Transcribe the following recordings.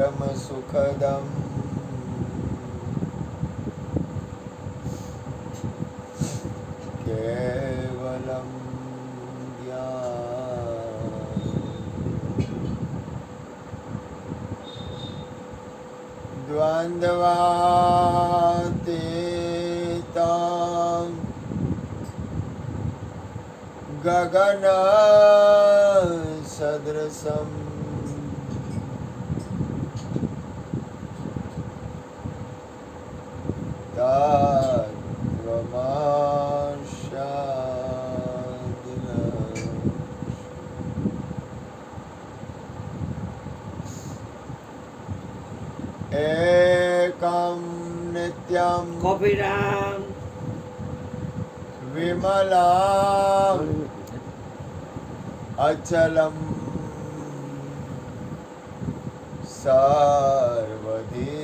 परम सुखदम केवलम ज्ञान द्वंद्वातीतं गगन सदृशम एकं नित्यं कॉफीराम विमलं अचलं सर्वधी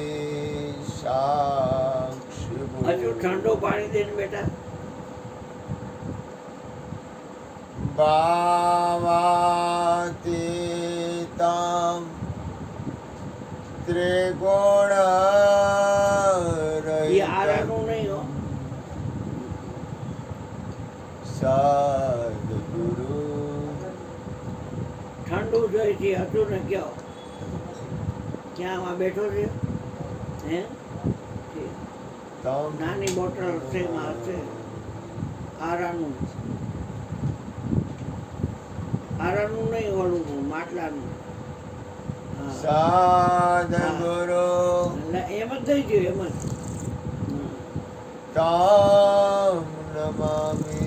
साक्षी हजू ठंडो पानी देने बेटा भावातीतं त्रिगुण ये आराનું નહીં હો સદગુરુ ઠંડુ જોઈએ છે હજુ ને કયો ક્યાં આમાં બેઠો છે હે તમ નાની બોટલ છે એમાં હશે આરાનું નહીં ઓલું માટલાનું સદગુરુ એમ જ થઈ ગયું એમ જ તમ નમામિ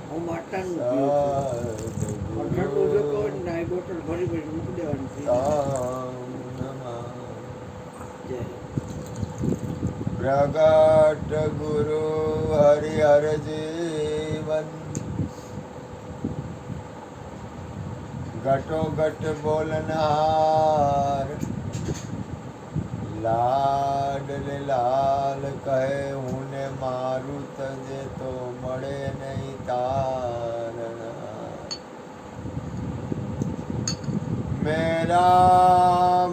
હું માટલાનું પીવું છું ઠંડુ જો કહો ને આ બોટલ ભરી ભરી મૂકી દેવાની છે જય પ્રગટ ગુરુ હરિહર જીવન ઘટો ઘટ બોલનાર લાડલે લાલ કહે હું ને મારું તજે તો મળે નહીં તારણા मेरा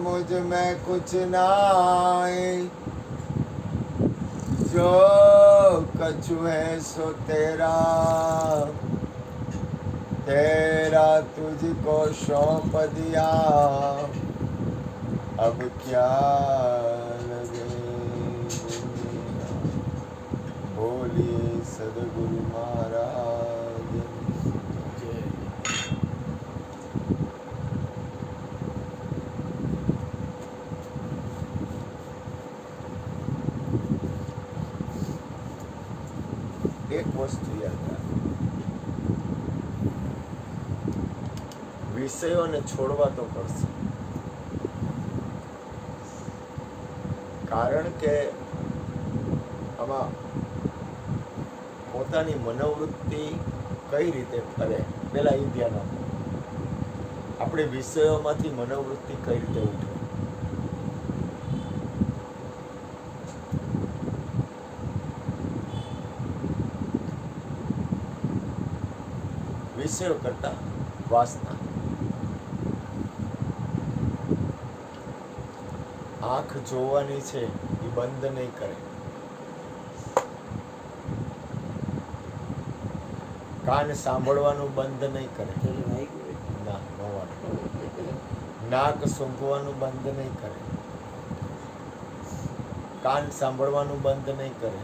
मुझ में कुछ नाई जो कछु है सो तेरा तेरा तुझको सौंप दिया अब क्या लगे बोलिए सदगुरु महाराज एक वस्तु યાદ રાખ વિષયોને છોડવા તો પડશે કારણ કે આમાં પોતાની મનોવૃત્તિ કઈ રીતે ફરે પહેલા એ ધ્યાન આપો આપણે વિષયોમાંથી મનોવૃત્તિ કઈ રીતે ઉઠે વિષયો કરતા વાસના આંખ જોવાની છે એ બંધ નહીં કરે કાન સાંભળવાનું બંધ નહીં કરે ના નાક સૂંઘવાનું બંધ નહીં કરે કાન સાંભળવાનું બંધ નહીં કરે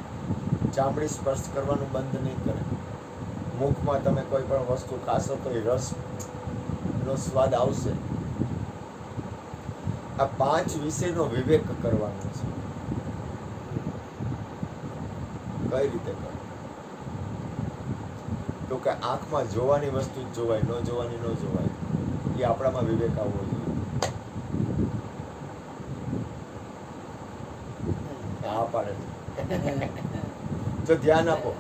ચામડી સ્પર્શ કરવાનું બંધ નહીં કરે મુખમાં તમે કોઈ પણ વસ્તુ ખાશો તો એ રસનો સ્વાદ આવશે આ 5 વિષયનો વિવેક કરવાનો છે કઈ રીતે કરો તો કે આંખમાં જોવાની વસ્તુ જ જોવાય ન જોવાની ન જોવાય એ આપણામાં વિવેક આવવો જોઈએ આ પાડે તો ધ્યાન આપો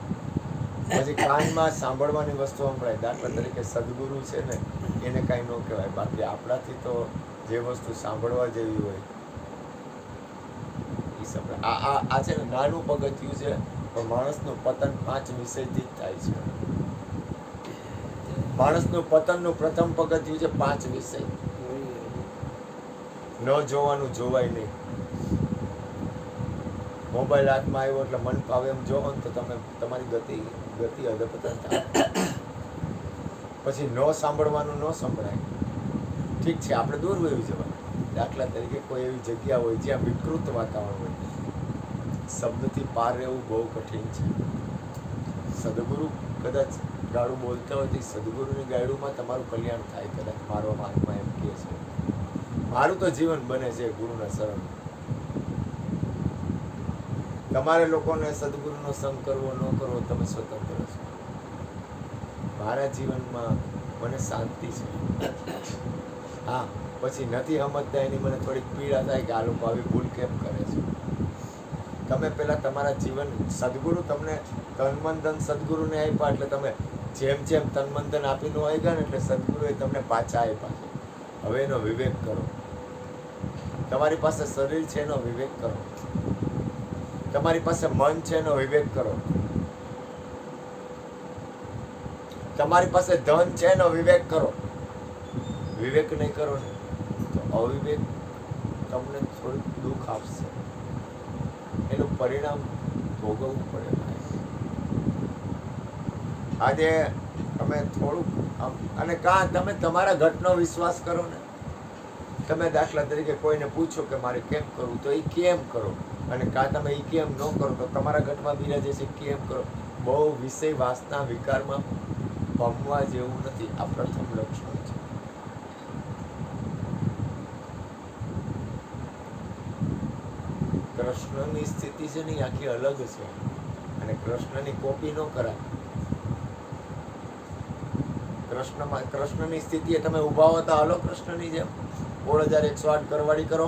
પછી કાનમાં સાંભળવાની વસ્તુ સંભળાય દાખલા તરીકે સદગુરુ છે ને એને કાંઈ ન કહેવાય બાકી આપણાથી તો જે વસ્તુ સાંભળવા જેવી હોય એ સંભળાય આ છે ને નાનું પગથિયું છે પણ માણસનું પતન 5 વિષયથી જ થાય છે માણસનું પતનનું પ્રથમ પગથિયું છે 5 વિષય ન જોવાનું જોવાય નહીં. મોબાઈલ હાથમાં આવ્યો એટલે મન ફાવે એમ જોવો ને તો તમે તમારી ગતિ અધપતન થાય. પછી ન સાંભળવાનું ન સંભળાય. ઠીક છે, આપણે દૂર વયું જવાનું. દાખલા તરીકે કોઈ એવી જગ્યા હોય જ્યાં વિકૃત વાતાવરણ હોય, શબ્દથી પાર રહેવું બહુ કઠિન છે. સદગુરુ કદાચ ગાળું બોલતા હોય તો સદગુરુની ગાળુમાં તમારું કલ્યાણ થાય. કદાચ મારો મહાત્મા એમ કહે છે, મારું તો જીવન બને છે ગુરુના શરણ. તમારે લોકોને સદગુરુનો સંગ કરવો ન કરવો તમે સ્વતંત્ર છો. મારા જીવનમાં મને શાંતિ છે. હા, પછી નથી સમજતા એની મને થોડીક પીડા થાય કે આ લોકો આવી ભૂલ કેમ કરે છે. તમે પહેલાં તમારા જીવન, સદગુરુ તમને તન મન ધન સદગુરુને આપ્યા એટલે તમે જેમ જેમ તન મન ધન આપીને આવી ગયા ને એટલે સદગુરુએ તમને પાછા આપ્યા છે. હવે એનો વિવેક કરો. તમારી પાસે શરીર છે એનો વિવેક કરો. તમારી પાસે મન છે એનો વિવેક કરો. તમારી પાસે ધન છે એનો વિવેક કરો. વિવેક નહીં કરો ને તો અવિવેક તમને થોડુંક દુઃખ આપશે. એનું પરિણામ ભોગવવું પડે. આજે તમે થોડુંક અને તમે તમારા ઘટનો વિશ્વાસ કરો ને. તમે દાખલા તરીકે કોઈને પૂછો કે મારે કેમ કરવું, તો એ કેમ કરો. અને તમે એ કેમ ન કરો તો તમારા ઘટમાં બિરાજે છે કેમ કરો. બહુ વિષય વાસના વિકારમાં પામવા જેવું નથી. આ પ્રથમ લક્ષણ છે. કૃષ્ણની સ્થિતિ છે ને આખી અલગ છે. અને કૃષ્ણની કોપી ન કરાય. કૃષ્ણની સ્થિતિએ તમે ઉભા હો તો હાલો કૃષ્ણની જેમ 16,108 કરવાડી કરો.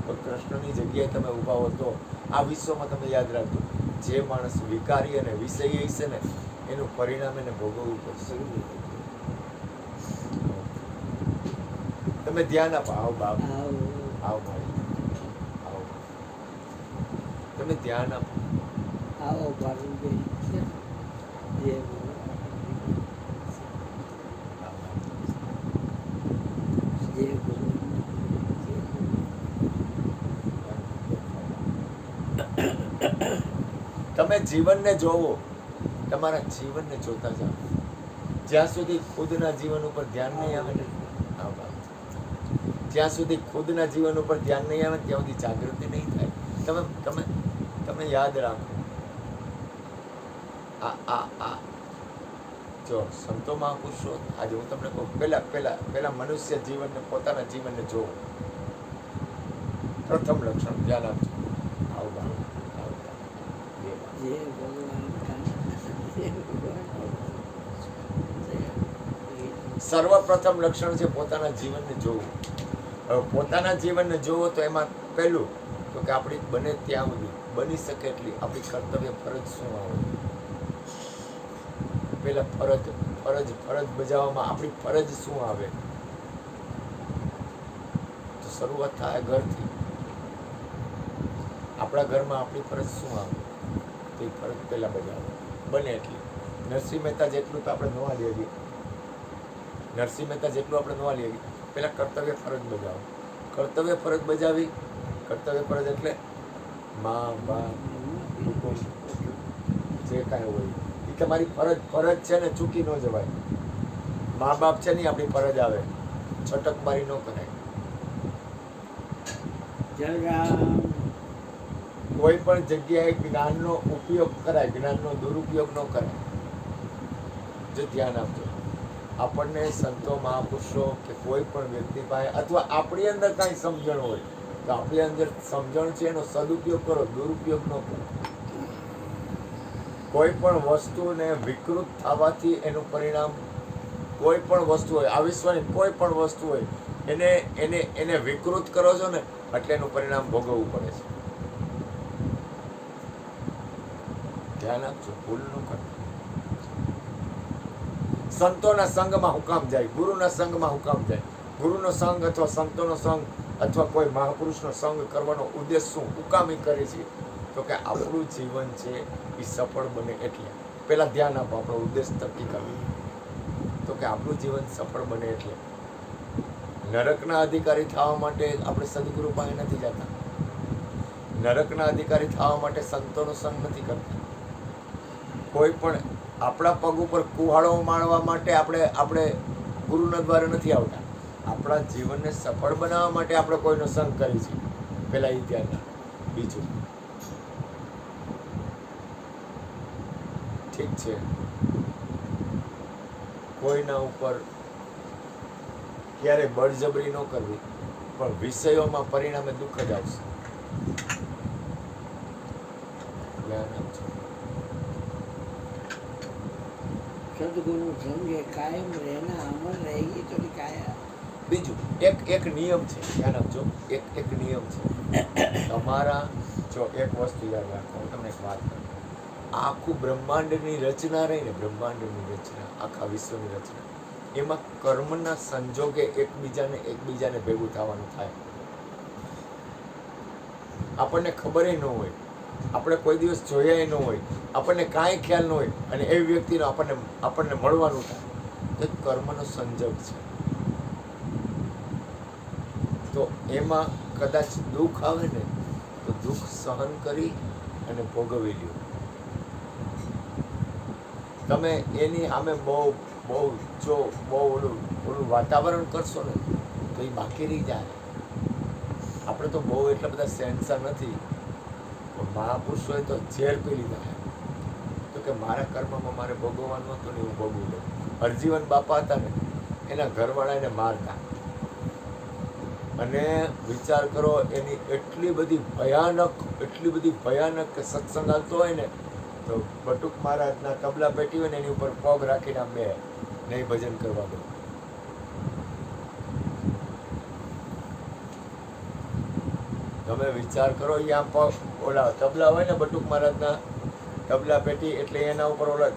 તો કૃષ્ણની જગ્યાએ તમે ઉભા હો તો આ વિશ્વમાં તમે યાદ રાખજો, જે માણસ વિકારી અને વિષયી હશે ને એનું પરિણામ એને ભોગવવું પડશે. તમે ધ્યાન આપો. આવો બાપ, આવો ભાઈ, આવો. તમે ધ્યાન આપો. આવો ભાઈ, જે તમે જીવનને જોવો. તમારા જીવનને જોતા જાઓ. જ્યાં સુધી ખુદના જીવન ઉપર ધ્યાન નહીં આવે ને, જ્યાં સુધી ખુદના જીવન ઉપર ધ્યાન નહીં આવે ત્યાં સુધી જાગૃતિ નહીં થાય. તમે યાદ રાખો. જો સંતો મહાપુરુષો, આજે હું તમને કહું, પહેલા મનુષ્ય જીવનને, પોતાના જીવનને જોવો. પ્રથમ લક્ષણ ધ્યાન આપજો. સર્વપ્રથમ લક્ષણ છે પોતાના જીવનને જોવું. હવે પોતાના જીવનને જોવો તો એમાં પહેલું તો કે આપણી બને ત્યાં સુધી, બની શકે એટલી આપણી કર્તવ્ય ફરજ શું આવે. પેલા ફરજ બજાવવામાં આપણી ફરજ શું આવે. તો શરૂઆત થાય ઘરથી. આપણા ઘરમાં આપણી ફરજ શું આવે તો એ ફરજ પહેલા બજાવો, બને એટલી. નરસિંહ મહેતા જેટલું તો આપણે નવા લેવી. નરસિંહ મહેતા જેટલું આપણે નવા લેવી. પહેલા કર્તવ્ય ફરજ બજાવો. કર્તવ્ય ફરજ બજાવી. કર્તવ્ય ફરજ એટલે મા બાપ કુટુંબ જે કાંઈ હોય એ તમારી ફરજ છે ને, ચૂકી ન જવાય. મા બાપ છે ને આપણી ફરજ આવે, છટકબારી ન કરાય. કોઈ પણ જગ્યાએ જ્ઞાનનો ઉપયોગ કરાય, જ્ઞાનનો દુરુપયોગ ન કરાય. જો ધ્યાન આપજો. આપણને સંતો મહાપુરુષો કે કોઈ પણ વ્યક્તિ પાસે અથવા આપણી અંદર કાંઈ સમજણ હોય તો આપણી અંદર સમજણ છે એનો સદુપયોગ કરો, દુરુપયોગ ન કરો. કોઈ પણ વસ્તુને વિકૃત થવાથી એનું પરિણામ, કોઈ પણ વસ્તુ હોય, આ વિશ્વની કોઈ પણ વસ્તુ હોય એને વિકૃત કરો છો ને એટલે એનું પરિણામ ભોગવવું પડે છે. ધ્યાન આપજો, ભૂલ ન કરો. સંતોના સંઘમાં હું કામ જાય, ગુરુના સંઘમાં હું કામ જાય. ગુરુનો સંઘ અથવા સંતોનો સંઘ અથવા કોઈ મહાપુરુષનો સંઘ કરવાનો ઉદ્દેશ શું, હું કામ કરે છે? તો કે આપણું જીવન છે એ સફળ બને એટલે. પહેલા ધ્યાન આપો, આપણો ઉદ્દેશ નક્કી કરવો. તો કે આપણું જીવન સફળ બને એટલે નરકના અધિકારી થવા માટે આપણે સદગુરુ પાસે નથી જતા. નરકના અધિકારી થવા માટે સંતોનો સંગ નથી કરતા. કોઈ પણ આપણા પગ ઉપર કુહાડો મારવા માટે આપણે ગુરુના દ્વારે નથી આવતા. આપણા જીવનને સફળ બનાવવા માટે આપણે કોઈનો સંગ કરી છે. પેલા એ ધ્યાન રાખ. બીજું ઠીક છે, કોઈના ઉપર ક્યારે બળજબરી ન કરવી, પણ વિષયોમાં પરિણામે દુઃખ જ આવશે. ધ્યાન આપજો. સદગુરુ સંગે કાયમ રહેના અમર રહેગી તો કાયા. બીજું એક નિયમ છે, ધ્યાન આપજો. એક નિયમ છે તમારા. જો એક વસ્તુ યાદ રાખો, હું તમને એક વાત કરું. આખું બ્રહ્માંડની રચના રહી ને, બ્રહ્માંડની રચના, આખા વિશ્વની રચના, એમાં કર્મના સંજોગે એકબીજાને ભેગું થવાનું થાય. આપણને ખબર ન હોય, આપણે કોઈ દિવસ જોયા ન હોય, આપણને કાંઈ ખ્યાલ ન હોય, અને એ વ્યક્તિનો આપણને મળવાનું થાય, તો કર્મનો સંજોગ છે. તો એમાં કદાચ દુઃખ આવે ને, તો દુઃખ સહન કરી અને ભોગવી લ્યો. તમે એની સામે બહુ ઓલું વાતાવરણ કરશો ને, તો એ બાકી રહી જાય. આપણે તો બહુ એટલા બધા સેન્સર નથી. મહાપુરુષોએ તો ઝેર પી લીધા. તો કે મારા કર્મમાં મારે ભોગવવાનું હતું ને, હું ભોગવી લઉં. હરજીવન બાપા હતા ને, એના ઘરવાળા એને મારતા. અને વિચાર કરો, એની એટલી બધી ભયાનક કે સત્સંગ હાલતો હોય ને, તો બટુક મહારાજના તબલા પેટી હોય ને, એની ઉપર પગ રાખીને આમ બે નહીં ભજન કરવા દો. તમે વિચાર કરો, અહીંયા પગ ઓલા તબલા હોય ને, બટુક મહારાજના તબલા પેટી, એટલે એના ઉપર ઓલા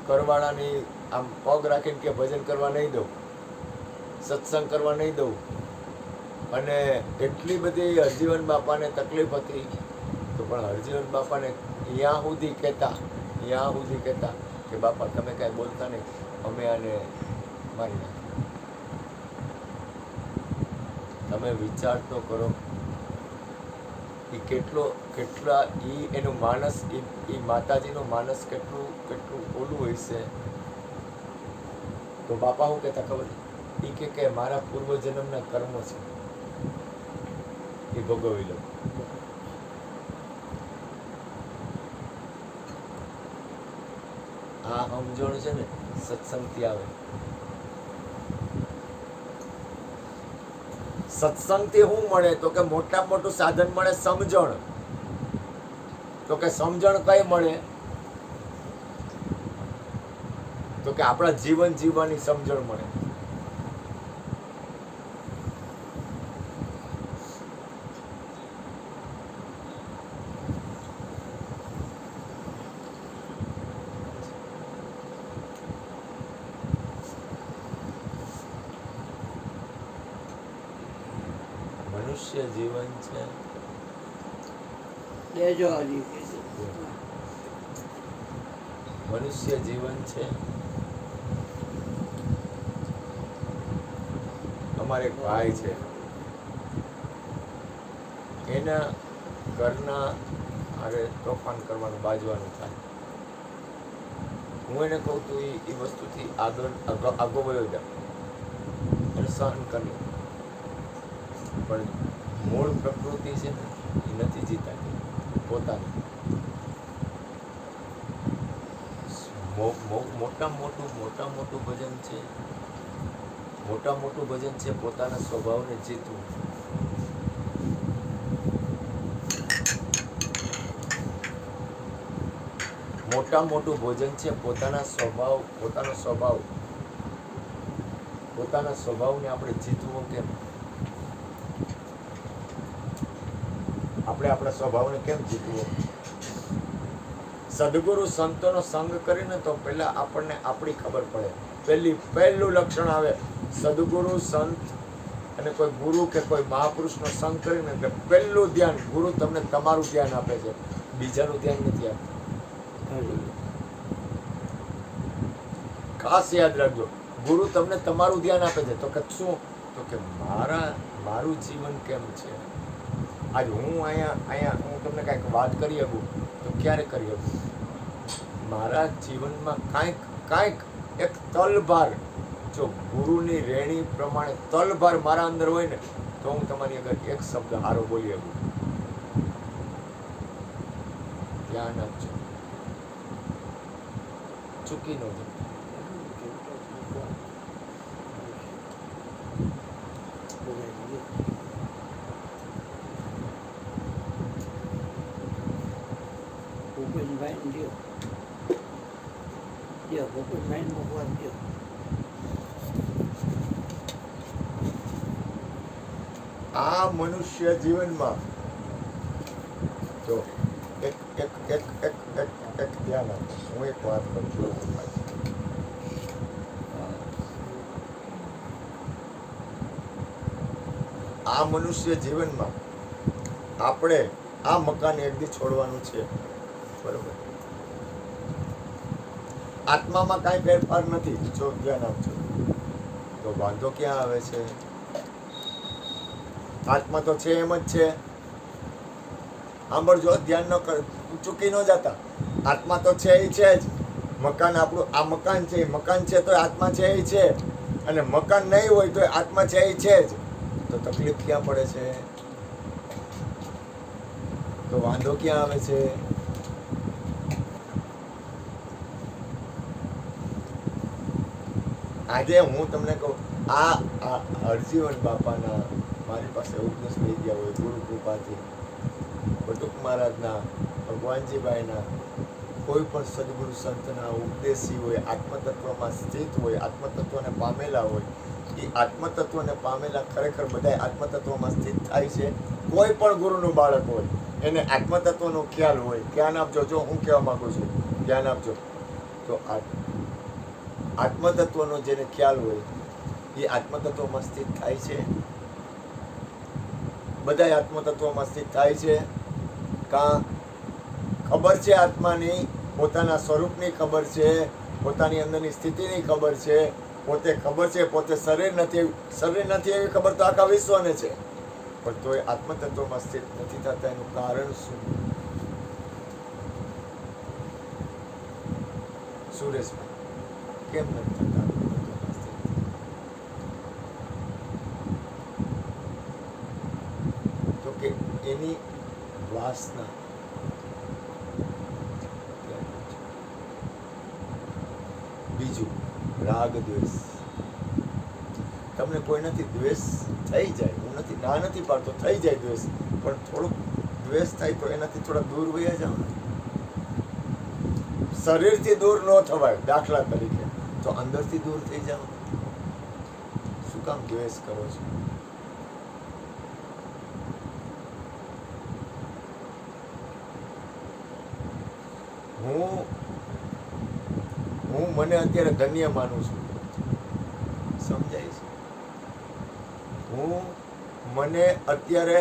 કરવાળાની આમ પગ રાખીને કે ભજન કરવા નહીં દઉં, સત્સંગ કરવા નહીં દઉં. અને એટલી બધી હરજીવન બાપાને તકલીફ હતી, તો પણ હરજીવન બાપાને ત્યાં સુધી કહેતા કે બાપા તમે કાંઈ બોલતા નહીં, અમે આને મારી નાખીએ. તમે વિચાર તો કરો, એ કેટલા એનું માનસ, એ માતાજીનું માનસ કેટલું ઓલું હોય છે. તો બાપા શું કહેતા ખબર? એ કે મારા પૂર્વજન્મના કર્મો છે, એ ભોગવી લો. આ સમજણ છે ને, સત્સંગથી આવે. સત્સંગથી શું મળે? તો કે મોટામાં મોટું સાધન મળે સમજણ. તો કે સમજણ કઈ મળે? તો કે આપણા જીવન જીવવાની સમજણ મળે. મનુષ્ય જીવન છે, દેજો હજી. મનુષ્ય જીવન છે. અમારે એક ભાઈ છે, એના ઘરના અરે તોફાન કરવાનું, બાજવાનું થાય. હું એને કહું તો એ વસ્તુથી આગો વયો જાય અને સહન કરી. પણ મૂળ પ્રકૃતિ છે ને, એ નથી જીતાતી પોતાની. મોટા મોટું ભજન છે, પોતાના સ્વભાવને જીતવું. મોટું ભોજન છે પોતાના સ્વભાવને આપણે જીતવું. કેમ આપણે આપણા સ્વભાવને કેમ જીતવો? સદગુરુ સંતોનો સંગ કરીને તો પહેલા આપણને આપણી ખબર પડે. પહેલું લક્ષણ આવે સદગુરુ સંત અને કોઈ ગુરુ કે કોઈ મહાપુરુષનો સંગ કરીને, એટલે પહેલું ધ્યાન, ગુરુ તમને તમારું ધ્યાન આપે છે, બીજાનું ધ્યાન નથી આપતું. ખાસ યાદ રાખજો, ગુરુ તમને તમારું ધ્યાન આપે છે. તો કે શું? તો કે મારું જીવન કેમ છે. આજ હું અહીંયા હું તમને કાંઈક વાત કરી શકું તો ક્યારે કરી શકું, મારા જીવનમાં કાંઈક એક તલભાર, જો ગુરુની રેણી પ્રમાણે તલભાર મારા અંદર હોય ને તો હું તમારી આગળ એક શબ્દ હારો બોલી શકું. ધ્યાન આપજો, ચૂકી ન જતો. ભૂપેનભાઈ દો, ભૂપેનભાઈ મૂકવા દો. આ મનુષ્ય જીવનમાં જો એક એક એક એક એક એક ધ્યાન આપો. હું એક વાત કરું છું. આ મનુષ્ય જીવનમાં આપણે આ મકાન એક દી છોડવાનું છે, બરોબર. આત્મામાં કાંઈ ફેરફાર નથી, જો ધ્યાન આપજો. તો વાંધો ક્યાં આવે છે? આત્મા તો છે એમ જ છે. સાંભળજો, ધ્યાન ન કર, ચૂકી ન જતા. આત્મા તો છે એ છે જ. મકાન આપણું આ મકાન છે, મકાન છે તો આત્મા છે એ છે, અને મકાન નહીં હોય તો આત્મા છે એ છે જ. તો તકલીફ ક્યાં પડે છે? તો વાંધો ક્યાં આવે છે? આજે હું તમને કહું, આ હરજીવન બાપાના મારી પાસે ઉપદેશ લઈ ગયા હોય ગુરુ કૃપાથી, બટુક મહારાજના, ભગવાનજીભાઈના, કોઈ પણ સદગુરુ સંતના ઉપદેશી હોય, આત્મતત્વમાં સ્થિત હોય, આત્મતત્વને પામેલા હોય, એ આત્મતત્વને પામેલા ખરેખર બધા આત્મતત્વમાં સ્થિત થાય છે. કોઈ પણ ગુરુનું બાળક હોય એને આત્મતત્વનો ખ્યાલ હોય. ધ્યાન આપજો, જો હું કહેવા માંગુ છું, ધ્યાન આપજો. તો આત્મતત્વનો જેને ખ્યાલ હોય એ આત્મતત્વમાં સ્થિત થાય છે. બધા આત્મતત્વમાં સ્થિત થાય છે. ખબર છે આત્માની, પોતાના સ્વરૂપની ખબર છે, પોતાની અંદરની સ્થિતિની ખબર છે, પોતે ખબર છે પોતે શરીર નથી એવી ખબર તો આખા વિશ્વને છે, પણ તોય આત્મતત્વમાં સ્થિત નથી થતા. એનું કારણ શું? સુરેશભાઈ, કેમ નથી થતા? તો કે એની વાસના. બીજું રાગ દ્વેષ. તમને કોઈ નથી દ્વેષ થઈ જાય, હું ના નથી પાડતો, થઈ જાય દ્વેષ, પણ થોડુંક દ્વેષ થાય તો એનાથી થોડા દૂર વયા જાવ ને. શરીરથી દૂર ન થવાય, દાખલા તરીકે, તો અંદરથી દૂર થઈ જાવ. શું કામ દ્વેષ કરો છો? હું મને અત્યારે ધન્ય માનું છું, સમજાય છે? મને અત્યારે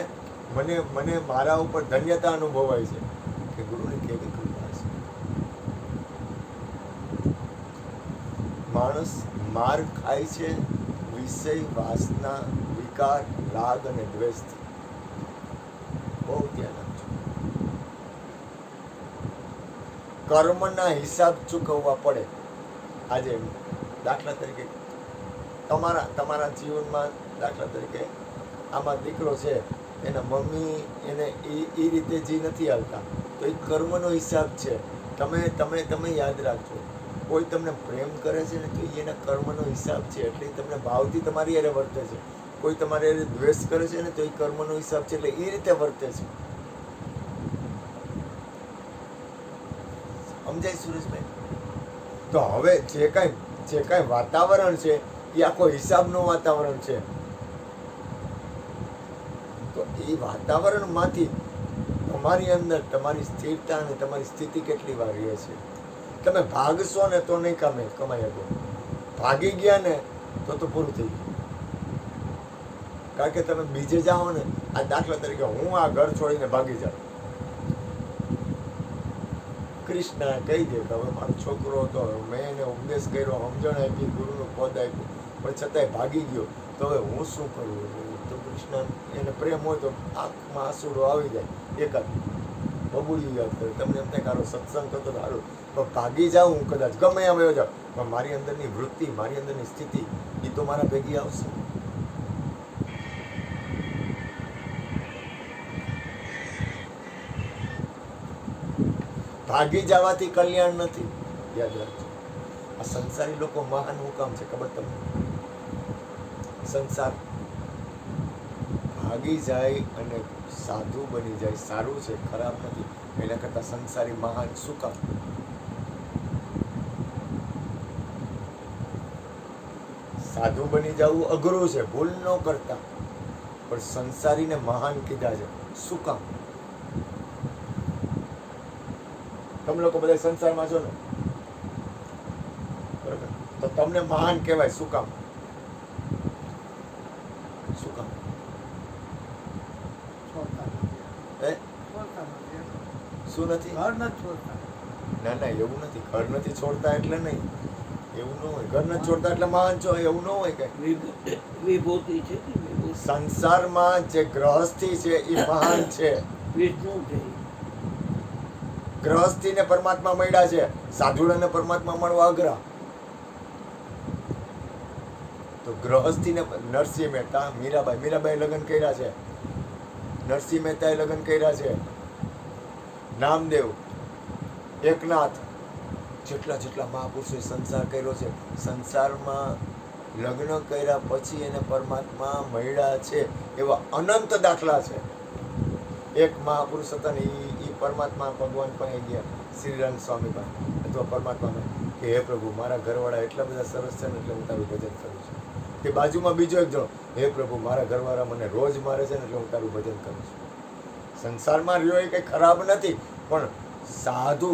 મને મારા ઉપર ધન્યતા અનુભવાય છે કે ગુરુની કેવી કૃપા છે. માણસ માર ખાય છે વિષય, વાસના, વિકાર, રાગ અને દ્વેષથી. બહુ ધ્યાન આપજો. કર્મના હિસાબ ચૂકવવા પડે. આજે દાખલા તરીકે તમારા જીવનમાં, દાખલા તરીકે આમાં દીકરો છે, એના મમ્મી એને એ રીતે જે નથી આવતા, તો એ કર્મનો હિસાબ છે. તમે યાદ રાખજો, કોઈ તમને પ્રેમ કરે છે ને તો એના કર્મનો હિસાબ છે, એટલે તમને ભાવથી તમારી હારે વર્તે છે. કોઈ તમારી હારે દ્વેષ કરે છે ને તો એ કર્મનો હિસાબ છે, એટલે એ રીતે વર્તે છે. સમજાય સુરેશભાઈ? તો હવે જે કાંઈ વાતાવરણ છે એ આખો હિસાબનું વાતાવરણ છે. તો એ વાતાવરણમાંથી તમારી અંદર તમારી સ્થિરતા અને તમારી સ્થિતિ કેટલી વાર રહે છે. તમે ભાગશો ને તો નહીં કમાઈ શકો. ભાગી ગયા ને તો પૂરું થઈ ગયું. કારણ કે તમે બીજે જાઓ ને, આ દાખલા તરીકે હું આ ઘર છોડીને ભાગી જાઉં, કૃષ્ણ કહી દે કે હવે મારો છોકરો હતો, મેં એને ઉપદેશ કર્યો, સમજણ આપી, ગુરુનું પદ આપ્યું, પણ છતાંય ભાગી ગયો, તો હવે હું શું કરું? તો કૃષ્ણ એને પ્રેમ હોય તો આંખમાં આંસુડો આવી જાય, એકાદ બબુડી યાદ કરે. તમને એમ થાય કારો સત્સંગ કરતો સારું, પણ ભાગી જાઉં હું કદાચ, ગમે એમ વયો જાઉં, પણ મારી અંદરની વૃત્તિ, મારી અંદરની સ્થિતિ એ તો મારા ભેગી આવશે. ભાગી જવાથી કલ્યાણ નથી, યાદ રાખજો. આ સંસારી લોકો મહાન હું કામ છે ખબર તમને? સંસાર ભાગી જાય અને સાધુ બની જાય સારું છે, ખરાબ નથી. એના કરતા સંસારી મહાન શું કામ? સાધુ બની જવું અઘરું છે, ભૂલ ન કરતા, પણ સંસારીને મહાન કીધા છે. શું કામ? તમે લોકો બધા સંસારમાં છો ને, બરાબર, તો તમને મહાન કહેવાય. શું કામ? શું કામ? હે? શું નથી? ઘર નથી છોડતા. ના ના, એવું નથી. ઘર નથી છોડતા એટલે નહીં, એવું ન હોય. ઘર નથી છોડતા એટલે મહાન છો, એવું ન હોય. કઈ વિભૂતિ છે ને, વિભૂતિ. સંસારમાં જે ગ્રહસ્થી છે એ મહાન છે. વિષ્ણુ છે. ગ્રહસ્થીને પરમાત્મા મળ્યા છે, સાધુડાને પરમાત્મા મળવા અઘરા. તો ગ્રહસ્થીને નરસિંહ મહેતા, મીરાબાઈ લગ્ન કર્યા છે. નરસિંહ મહેતાએ લગ્ન કર્યા છે. નામદેવ, એકનાથ, જેટલા મહાપુરુષોએ સંસાર કર્યો છે. સંસારમાં લગ્ન કર્યા પછી એને પરમાત્મા મળ્યા છે એવા અનંત દાખલા છે. એક મહાપુરુષ હતા ને, એ પરમાત્મા ભગવાન પાસે ગયા, શ્રીરામ સ્વામી પાસે અથવા પરમાત્મા પાસે, કે હે પ્રભુ, મારા ઘરવાળા એટલા બધા સરસ છે ને એટલે હું તારું ભજન કરું છું. કે બાજુમાં બીજો એક જણો, હે પ્રભુ, મારા ઘરવાળા મને રોજ મારે છે ને એટલે હું તારું ભજન કરું છું. સંસારમાં રહ્યો એ કંઈ ખરાબ નથી, પણ સાધુ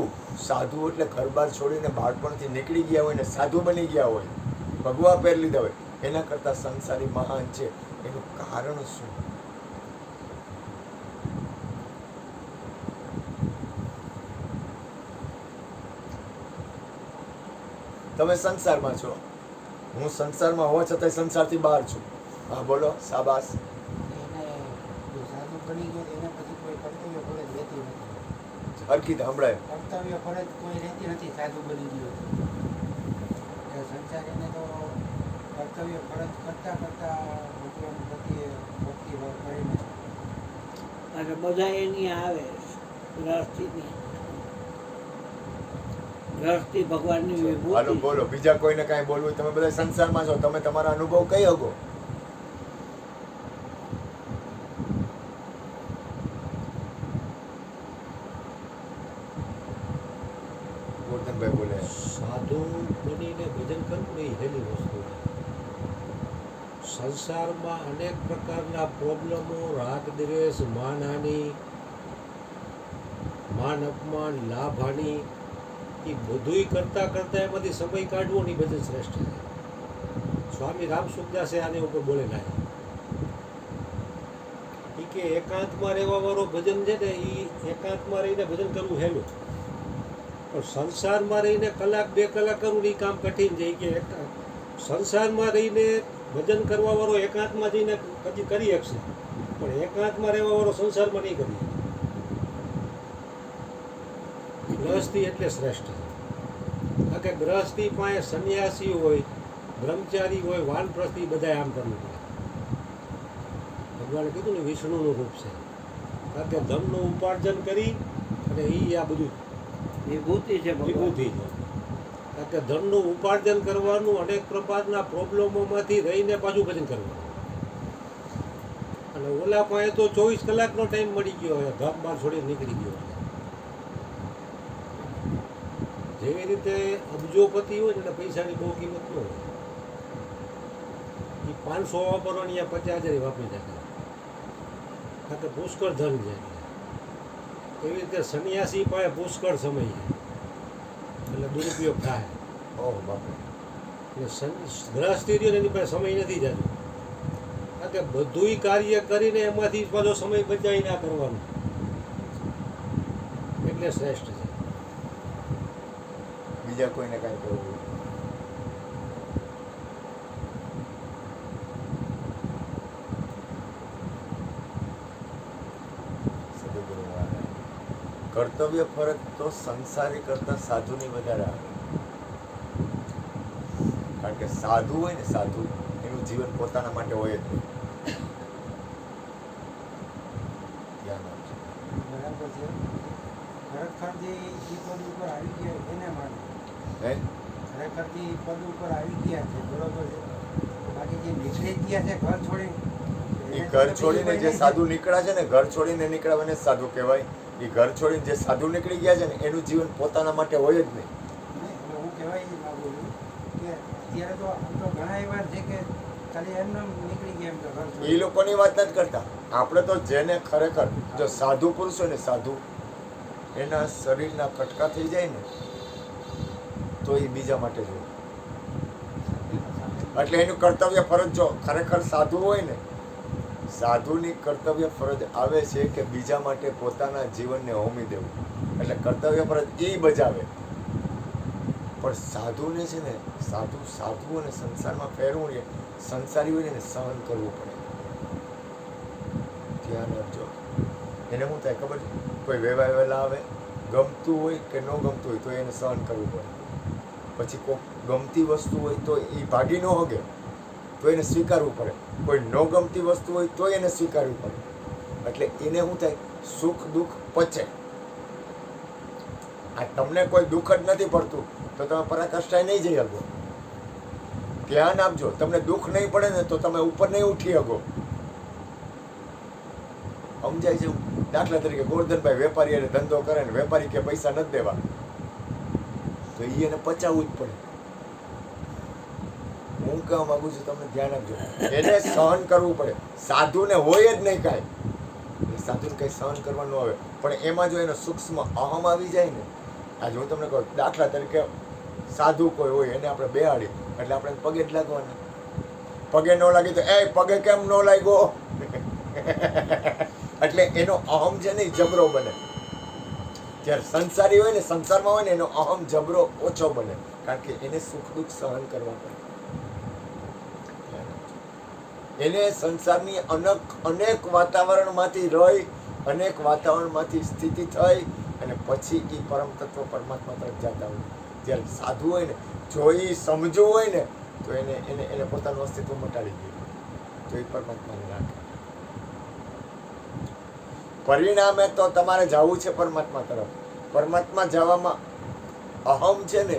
એટલે ઘર બાર છોડીને બાળપણથી નીકળી ગયા હોય ને સાધુ બની ગયા હોય, ભગવા પહેરી લીધા હોય, એના કરતાં સંસારી મહાન છે. એનું કારણ શું? તમે સંસારમાં છો, હું સંસારમાં હોવા છતાંય સંસારથી બહાર છું. હા બોલો, શાબાશ. સાધુ બની ગયો એના પછી કોઈ કર્તવ્ય ફરજ રહેતી નથી. હરખી સંભળાય. કર્તવ્ય ફરજ કોઈ રહેતી નથી સાધુ બની ગયો એટલે સંસારીને તો કર્તવ્ય ફરજ કરતા ભગવાન પ્રત્યે ભક્તિભાવ કરીને અને બધા એની આવે ગ્રહસ્થીની. ગ્રહસ્થી ભગવાનની હાલો વિભૂતિ. બોલો, બીજા કોઈને કાંઈ બોલવું? તમે બધા સંસારમાં છો, તમે તમારા અનુભવ કહી શકો. ગોરધનભાઈ બોલે. સાધુ બનીને ભજન કરવું એ હેલી વસ્તુ છે. સંસારમાં અનેક પ્રકારના પ્રોબ્લેમો, રાગ દ્વેષ, માનહાનિ, માન અપમાન, લાભ હાનિ, એ બધુંય કરતાં એમાંથી સમય કાઢવો ને એ ભજન શ્રેષ્ઠ છે. સ્વામી રામસુખદાસે આને ઉપર બોલેલા છે કે એકાંતમાં રહેવા વાળો ભજન છે ને, એ એકાંતમાં રહીને ભજન કરવું હેલું, પણ સંસારમાં રહીને કલાક 2 કલાક કરવું એ કામ કઠિન છે. કે સંસારમાં રહીને ભજન કરવા વાળો એકાંતમાં જઈને કદી કરી શકશે, પણ એકાંતમાં રહેવા વાળો સંસારમાં નહીં કરી. ગ્રહસ્થી એટલે શ્રેષ્ઠ છે. કારણ કે ગ્રહસ્થી પાસે સંન્યાસી હોય, બ્રહ્મચારી હોય, વાનપ્રસ્થી બધાય આમ કરવું પડે. ભગવાને કીધું ને વિષ્ણુનું રૂપ છે. કારણ કે ધનનું ઉપાર્જન કરી અને એ આ બધું વિભૂતિ છે વિભૂતિ છે. કારણ કે ધનનું ઉપાર્જન કરવાનું, અનેક પ્રકારના પ્રોબ્લેમોમાંથી રહીને પાછું ભજન કરવાનું. અને ઓલા પાસે તો 24 કલાકનો ટાઈમ મળી ગયો હોય, ઘર બહાર છોડીને નીકળી ગયો. જેવી રીતે અબજોપતિ હોય ને, પૈસાની બહુ કિંમત ન હોય. એ 500 વાપરવાની 50,000 વાપરી શકે, કારણ કે પુષ્કળ ધન છે. એવી રીતે સંન્યાસી પાસે પુષ્કળ સમય છે, એટલે દુરુપયોગ થાય. ઓહ બાપરે. એટલે ગ્રહસ્થી રહ્યો ને એની પાસે સમય નથી જતો, કારણ કે બધુંય કાર્ય કરીને એમાંથી પાછો સમય બચાવી ના કરવાનો, એટલે શ્રેષ્ઠ છે. બીજા કોઈને કાંઈ કહેવું? કર્તવ્ય ફરજ તો સંસારી કરતા સાધુની વધારે આવે. કારણ કે સાધુ હોય ને, સાધુ એનું જીવન પોતાના માટે હોય જ નહીં. ધ્યાન આપજો. બરાબર છે. ખરેખર જે એ પદ ઉપર આવી ગયા એને માને. હે? ખરેખર જે એ પદ ઉપર આવી ગયા છે, બરોબર છે. બાકી જે નીકળી ગયા છે ઘર છોડી, એ ઘર છોડીને જે સાધુ નીકળ્યા છે ને, ઘર છોડીને નીકળ્યા એને સાધુ કહેવાય. એ ઘર છોડીને જે સાધુ નીકળી ગયા છે ને, એનું જીવન પોતાના માટે હોય જ નહીં. એટલે હું કહેવાય એ માગું છું કે અત્યારે તો આમ તો ઘણા એવા છે કે ખાલી એમને નીકળી ગયા એમ તો ઘર એ છોડી. લોકોની વાત નથી કરતા. આપણે તો જેને ખરેખર જો સાધુ પુરુષ હોય ને, સાધુ એના શરીરના કટકા થઈ જાય ને, તો એ બીજા માટે જ હોય. એટલે એનું કર્તવ્ય ફરજ જો ખરેખર સાધુ હોય ને, સાધુની કર્તવ્ય ફરજ આવે છે કે બીજા માટે પોતાના જીવનને હોમી દેવું. એટલે કર્તવ્ય ફરજ એ બજાવે. પણ સાધુને છે ને, સાધુ અને સંસારમાં ફેરવું ને, સંસારી હોય ને એને સહન કરવું પડે. ધ્યાન રાખજો. એને શું થાય ખબર છે? કોઈ વહેલા આવે, ગમતું હોય કે ન ગમતું હોય તો એને સહન કરવું પડે. પછી કોઈ ગમતી વસ્તુ હોય તો એ ભાગી ન હોગે તો એને સ્વીકારવું પડે. કોઈ ન ગમતી વસ્તુ હોય તો એને સ્વીકારવી પડે. એટલે એને શું થાય? સુખ દુઃખ પચે. આ તમને કોઈ દુઃખ જ નથી પડતું તો તમે પરાકાષ્ઠાએ નહીં જઈ શકો. ધ્યાન આપજો. તમને દુઃખ નહીં પડે ને તો તમે ઉપર નહીં ઉઠી શકો. સમજાય છે? દાખલા તરીકે ગોરધનભાઈ વેપારી એને ધંધો કરે ને, વેપારી કે પૈસા નથી દેવા, તો એને પચાવવું જ પડે. હું કહેવા માંગુ છું, તમને ધ્યાન આપજો. એને સહન કરવું પડે. સાધુને હોય જ નહીં કાંઈ, સાધુને કંઈ સહન કરવાનું આવે. પણ એમાં જો એનો સૂક્ષ્મ અહમ આવી જાય ને, આજે હું તમને કહું, દાખલા તરીકે સાધુ કોઈ હોય એને આપણે બેહાડી એટલે આપણે પગે જ લાગવાના. પગે ન લાગી તો એ પગે કેમ ન લાગ્યો? એટલે એનો અહમ છે ને, જબરો બને. જ્યારે સંસારી હોય ને, સંસારમાં હોય ને, એનો અહમ જબરો ઓછો બને. કારણ કે એને સુખ દુઃખ સહન કરવા પડે. એને સંસારની અનેક વાતાવરણમાંથી રહી, અનેક વાતાવરણમાંથી સ્થિતિ થઈ અને પછી એ પરમ તત્વ પરમાત્મા તરફ જતા હોય. જ્યારે સાધુ હોય ને, જો એ સમજવું હોય ને, તો એને પોતાનું અસ્તિત્વ મટાડી દે, તો એ પરમાત્માને રાખે. પરિણામે તો તમારે જવું છે પરમાત્મા તરફ. પરમાત્મા જવામાં અહમ છે ને,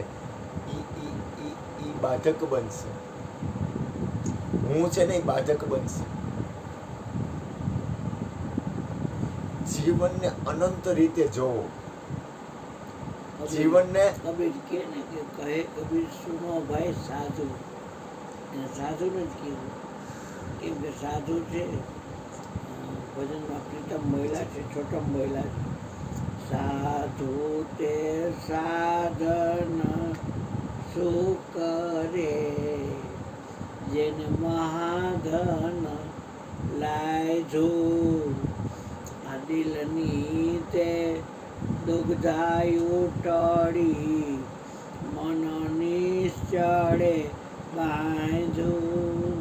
એ બાધક બનશે. હું છે ને, એ બાધક બનશે. જીવનને અનંત રીતે જોવો. જીવનને કબીર કહે ને કે કહે કબીર સુનો ભાઈ સાધુ. એને સાધુને જ કીધું. કેમ કે સાધુ છે ભજનમાં પ્રીતમ મહિલા છે, છોટમ મહિલા છે. સાધુ તે સાધન શું કરે, જેને મહાધન લાયધું. આ દિલની તે દુગ્ધાયુ ટળી, મન નિશ્ચળે બાંધું.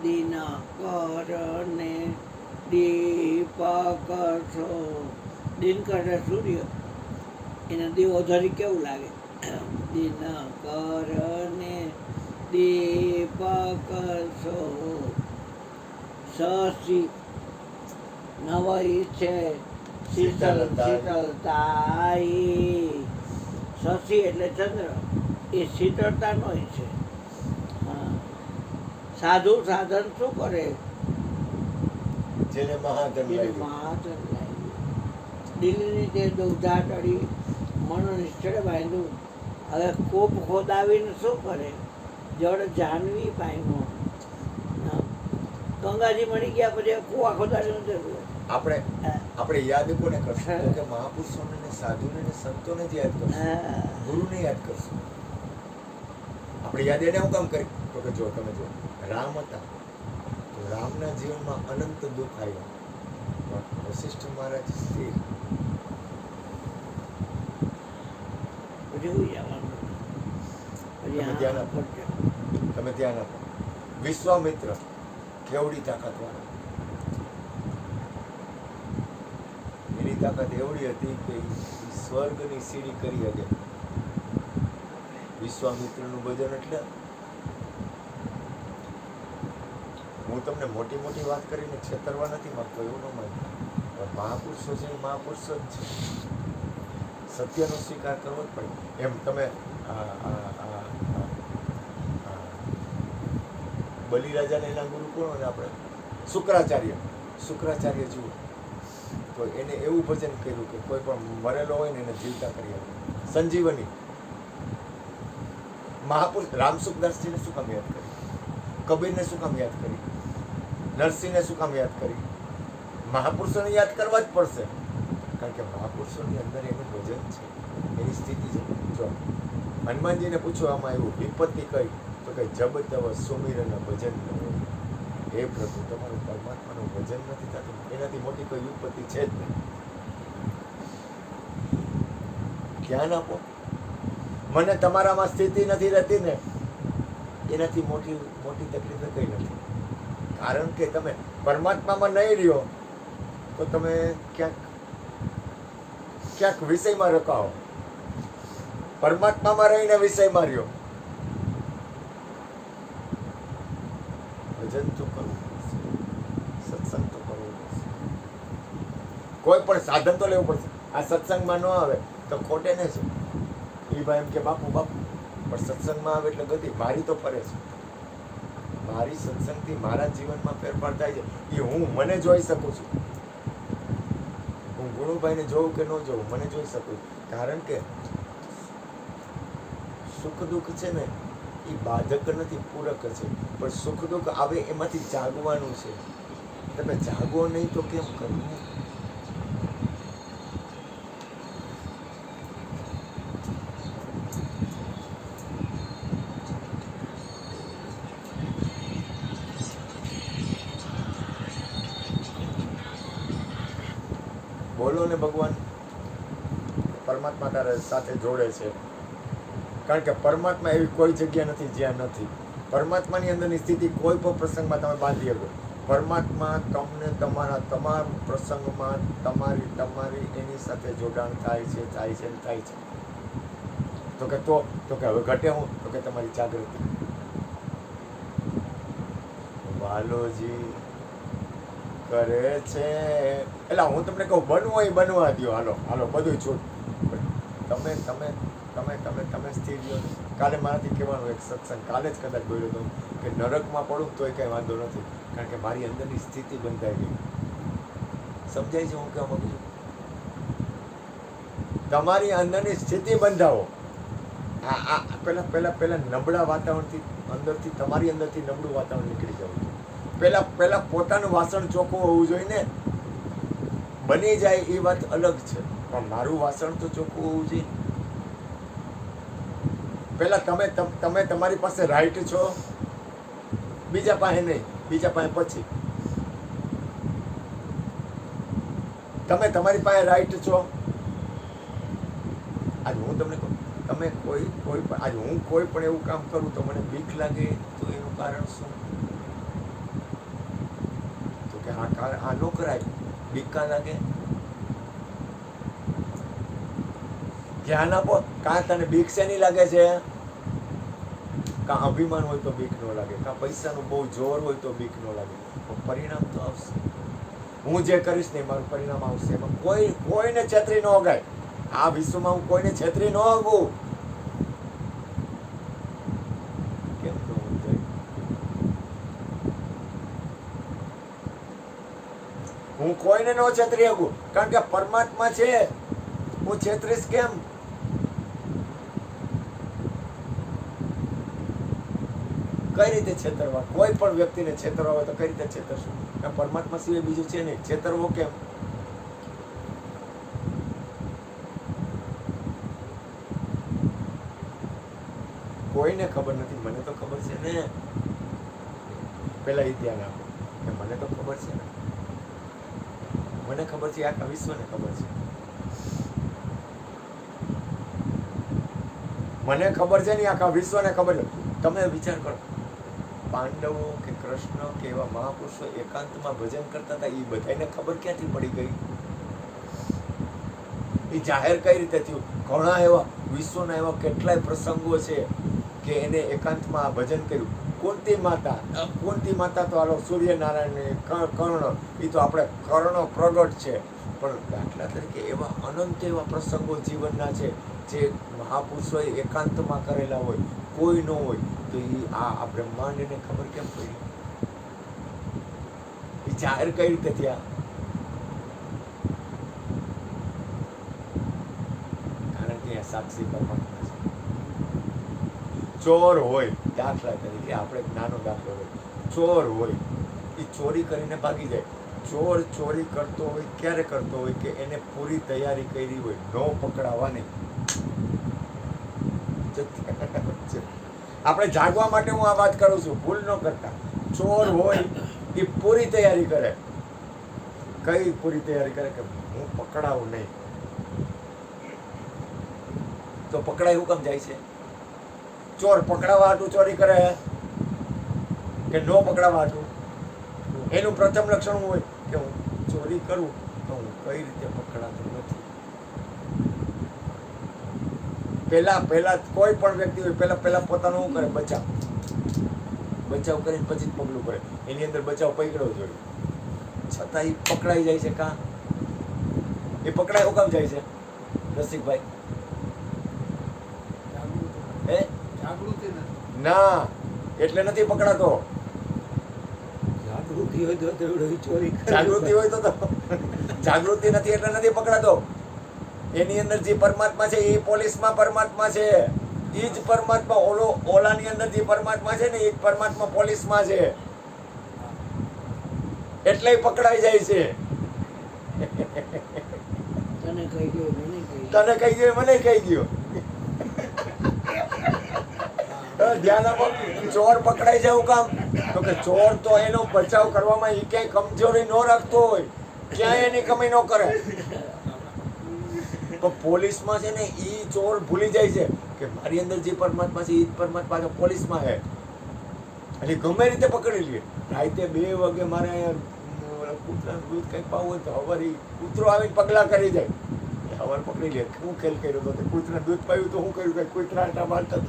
દિનકરને દીપક છો. દિનકર સૂર્ય, એને દીવો ધરી કેવું લાગે? દિનકરને દીપક છો. શશી નવઈ છે, શીતળતાઈ. શશી એટલે ચંદ્ર, એ શીતળતાનો છે. હા. સાધુ સાધન શું કરે? જેને મહાધન લાગ્યું. મહાધન લાગ્યું. દિલની તે દુગ્ધા ટળી, મન નિશ્ચળે બાંધ્યું. હવે કોપ ખોદાવીને શું કરે? જળ જાનવી પામ્યો. ગંગાજી મળી ગયા પછી કુવા ખોદાવીને જરૂર. આપણે યાદ કોને કરશું? તો કે મહાપુરુષોને ને સાધુને ને સંતોને જ યાદ કરશું, ગુરુને યાદ કરશું. આપણે યાદ એને હું કામ કરી? તો કે જો તમે જો રામ હતા, તો રામના જીવનમાં અનંત દુઃખ આવ્યા, પણ વશિષ્ઠ મહારાજ સ્થિર. પછી ઉઈ જવાનું. પછી તમે ધ્યાન આપો. તમે ધ્યાન આપો. વિશ્વામિત્ર કેવડી તાકાતવાળા, એની તાકાત એવડી હતી કે ઈ સ્વર્ગની સીડી કરી શકે. વિશ્વામિત્રનું ભજન એટલે હું તમને મોટી મોટી વાત કરીને છેતરવા નથી માંગતો, એવું ન માનતો, પણ મહાપુરુષો છે એ મહાપુરુષો જ છે. સત્યનો સ્વીકાર કરવો જ પડે. એમ તમે બલિરાજાને એના ગુરુ કોણ ને આપણે શુક્રાચાર્ય જુઓ તો એને એવું ભજન કર્યું કે કોઈ પણ મરેલો હોય ને એને જીવતા કરી આપે. સંજીવની. મહાપુરુષ રામસુખદાસજીને શું કામ યાદ કરી? કબીરને શું કામ યાદ કરી? નરસિંહને શું કામ યાદ કરી? મહાપુરુષોને યાદ કરવા જ પડશે, કારણ કે મહાપુરુષોની અંદર એનું ભજન છે, એની સ્થિતિ છે. જો હનુમાનજીને પૂછવામાં આવ્યું વિપત્તિ કઈ, તો કે જબ તવ સુમિરન ભજન ન હોય. હે પ્રભુ, તમારું પરમાત્માનું ભજન નથી થતું, એનાથી મોટી કોઈ વિપત્તિ છે જ નહીં. ધ્યાન આપો. મને તમારામાં સ્થિતિ નથી રહેતી ને, એનાથી મોટી મોટી તકલીફ કઈ નથી. કારણ કે તમે પરમાત્મામાં નહીં રહ્યો તો તમે ક્યાંક વિષયમાં રખાવો. પરમાત્મામાં રહીને વિષયમાં રહ્યો. ભજન તો કરવું પડશે, સત્સંગ તો કરવો પડશે, કોઈ પણ સાધન તો લેવું પડશે. આ સત્સંગમાં ન આવે તો ખોટે ને છે. એ ભાઈ એમ કે બાપુ બાપુ, પણ સત્સંગમાં આવે એટલે ગતિ મારી તો ફરે છે. મારી સત્સંગથી મારા જીવનમાં ફેરફાર થાય છે. એ હું મને જોઈ શકું છું. હું ગુણુભાઈને જોઉં કે ન જોઉં, મને જોઈ શકું. કારણ કે સુખ દુઃખ છે ને એ બાધક નથી, પૂરક છે. પણ સુખ દુઃખ આવે એમાંથી જાગવાનું છે. તમે જાગો નહીં તો કેમ કરવું? બોલો ને ભગવાન, પરમાત્મા તારા સાથે જોડે છે. કારણ કે પરમાત્મા એવી કોઈ જગ્યા નથી જ્યાં નથી. પરમાત્માની અંદરની સ્થિતિ કોઈ પણ પ્રસંગમાં તમે બાંધી શકો. પરમાત્મા તમને તમારા તમામ પ્રસંગમાં તમારી એની સાથે જોડાણ થાય છે. તો કે હવે ઘટે હું? તો કે તમારી જાગૃતિ. વાલોજી કરે છે એટલે હું તમને કહું બનવું હોય બનવા દો. હાલો બધું છૂટ. તમે સ્થિર રહ્યો. કાલે મારાથી કહેવાનું એક સત્સંગ કાલે જ કદાચ બોલ્યો હતો કે નરકમાં પડું તોય કંઈ વાંધો નથી, કારણ કે મારી અંદરની સ્થિતિ બંધાઈ ગઈ. સમજાય છે હું કહેવા માંગુ છું? તમારી અંદરની સ્થિતિ બંધાવો. આ પેલા નબળા વાતાવરણથી અંદરથી તમારી અંદરથી નબળું વાતાવરણ નીકળી જવું. પેલા પોતાનું વાસણ ચોખ્ખું હોવું જોઈએ ને. બની જાય એ વાત અલગ છે, પણ મારું વાસણ તો ચોખ્ખું હોવું જોઈએ. પેલા તમે તમારી પાસે રાઈટ છો, બીજા પાસે નહીં, બીજા પાસે પછી. તમે તમારી પાસે રાઈટ છો. આજ હું તમને કહું, તમે કોઈ પણ આજ હું કોઈ પણ એવું કામ કરું તો મને બીક લાગે, તો એનું કારણ શું? તો કે આ ન કરાય, બીક કા લાગે? ધ્યાન આપો. કાં તને બીક શેની લાગે છે? કાં અભિમાન હોય તો બીક ન લાગે, કાં પૈસાનું બહુ જોર હોય તો બીક ન લાગે. પરિણામ તો આવશે. હું જે કરીશ ને મારું પરિણામ આવશે. એમાં કોઈને છેતરી ન હોગાય. આ વિશ્વમાં હું કોઈને છેતરી ન હોગું. કેમ ન હોવું જોઈએ? હું કોઈને ન છેતરી શકું, કારણ કે પરમાત્મા છે. હું છેતરીશ કેમ? કઈ રીતે છેતરવા? કોઈ પણ વ્યક્તિને છેતરવા હોય તો કઈ રીતે છેતરશું? પરમાત્મા સિવાય બીજું છે નહીં. છેતરવો કેમ? કોઈને ખબર નથી, મને તો ખબર છે ને. પેલા એ ધ્યાન આપો કે મને તો ખબર છે ને. મને ખબર છે, આખા વિશ્વને ખબર છે. મને ખબર છે ને, આખા વિશ્વને ખબર છે. તમે વિચાર કરો, પાંડવો કે કૃષ્ણ કે એવા મહાપુરુષો એકાંતમાં ભજન કરતા હતા, એ બધાને ખબર ક્યાંથી પડી ગઈ? એ જાહેર કઈ રીતે થયું? ઘણા એવા વિશ્વના એવા કેટલાય પ્રસંગો છે કે એને એકાંતમાં આ ભજન કર્યું. કુંતી માતા તો હાલો સૂર્યનારાયણ કર્ણ, એ તો આપણે કર્ણ પ્રગટ છે. પણ દાખલા તરીકે એવા અનંત એવા પ્રસંગો જીવનના છે જે મહાપુરુષોએ એકાંતમાં કરેલા હોય, કોઈ ન હોય. તો એ આ બ્રહ્માંડને ખબર કેમ પડી? એ જાહેર કઈ રીતે થયા? કારણ કે આ સાક્ષી પરમાત્મા છે. ચોર હોય, દાખલા તરીકે આપણે એક નાનો દાખલો હોય, ચોર હોય, એ ચોરી કરીને ભાગી જાય. ચોર ચોરી કરતો હોય ક્યારે કરતો હોય કે એને પૂરી તૈયારી કરી હોય, ન પકડાવાની. આપણે જાગવા માટે હું આ વાત કરું છું, ભૂલ ન કરતા. ચોર હોય એ પૂરી તૈયારી કરે. કઈ પૂરી તૈયારી કરે? કે હું પકડાવું નહીં. તો પકડાય હું કેમ જાય છે? ચોર પકડાવા હાટું ચોરી કરે કે ન પકડાવા હાટું? એનું પ્રથમ લક્ષણ શું હોય? કે હું ચોરી કરું તો હું કઈ રીતે પકડાતો નથી. પહેલા કોઈ પણ વ્યક્તિ હોય પહેલા પોતાનું શું કરે? બચાવ કરીને પછી જ પગલું ભરે. એની અંદર બચાવ પકડવો જોઈએ, છતાં એ પકડાઈ જાય છે. કાં એ પકડાય હું કામ જાય છે રસિકભાઈ? જાગૃતિ નથી. ના, એટલે નથી પકડાતો. જાગૃતિ હોય તો એવડો ચોરી કરે. જાગૃતિ હોય તો જાગૃતિ નથી એટલે નથી પકડાતો. એની અંદર જે પરમાત્મા છે એ પોલીસમાં પરમાત્મા છે. એ જ પરમાત્મા ઓલાની અંદર જે પરમાત્મા છે ને એ જ પરમાત્મા પોલીસમાં છે. એટલે પકડાઈ જાય છે. તને કહી ગયો, મને કહી ગયો. તને કહી ગયો, મને કહી ગયો. ધ્યાન આપો. ચોર પકડાઈ જાય હું કામ? તો કે ચોર તો એનો બચાવ કરવામાં એ ક્યાંય કમજોરી ન રાખતો હોય, ક્યાંય એની કમી ન કરે. તો પોલીસમાં છે ને એ ચોર ભૂલી જાય છે કે મારી અંદર જે પરમાત્મા છે એ જ પરમાત્મા પોલીસમાં છે. એટલે ગમે રીતે પકડી લે. રાતે 2 વાગે મારે અહીંયા કૂતરાનું દૂધ કંઈક પાવું હોય તો હવારે કૂતરો આવીને પગલા કરી જાય. હવાર પકડી લે. શું ખેલ કર્યો તો? કૂતરાનું દૂધ પાયું તો શું કર્યું? કઈ કૂતરા આટા મારતા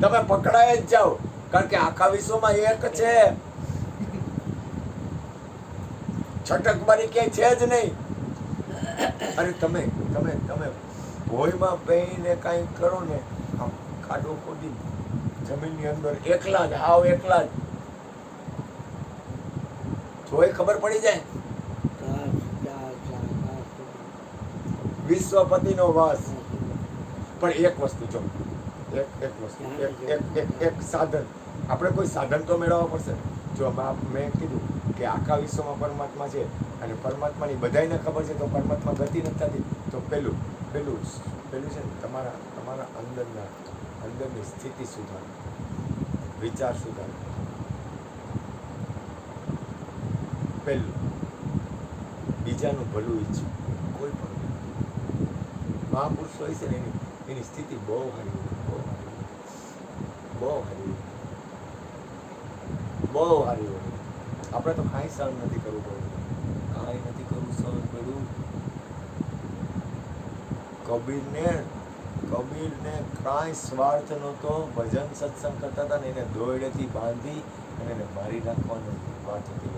તમે પકડાય જ જાઓ. કારણ કે આખા વિશ્વમાં એક છે. છટકબારી ક્યાંય છે જ નહીં. અરે તમે ભોયમાં બેહીને કાંઈ કરો ને, આમ ખાડો ખોદી જમીનની અંદર એકલા જ જોઈ ખબર પડી જાય. વિશ્વપતિનો વાસ. પણ એક વસ્તુ જો, એક વસ્તુ, એક સાધન. આપણે કોઈ સાધન તો મેળવવા પડશે. જો મેં કીધું કે આખા વિશ્વમાં પરમાત્મા છે અને પરમાત્માની બધાયને ખબર છે, તો પરમાત્મા ગતિ નથી થતી. તો પેલું છે ને તમારા અંદરની સ્થિતિ સુધારો, વિચાર સુધારો. પહેલું. બીજાનું ભલું ઈચ્છું. કોઈ પણ મહાપુરુષ હોય છે ને એની સ્થિતિ બહુ સારી હોય. આપણે તો કાંઈ સહન નથી કરવું પડ્યું. સહન પડ્યું. કબીરને કાંઈ સ્વાર્થ નહોતો. ભજન સત્સંગ કરતા હતા ને એને દોરડેથી બાંધી અને એને મારી નાખવાની વાત હતી.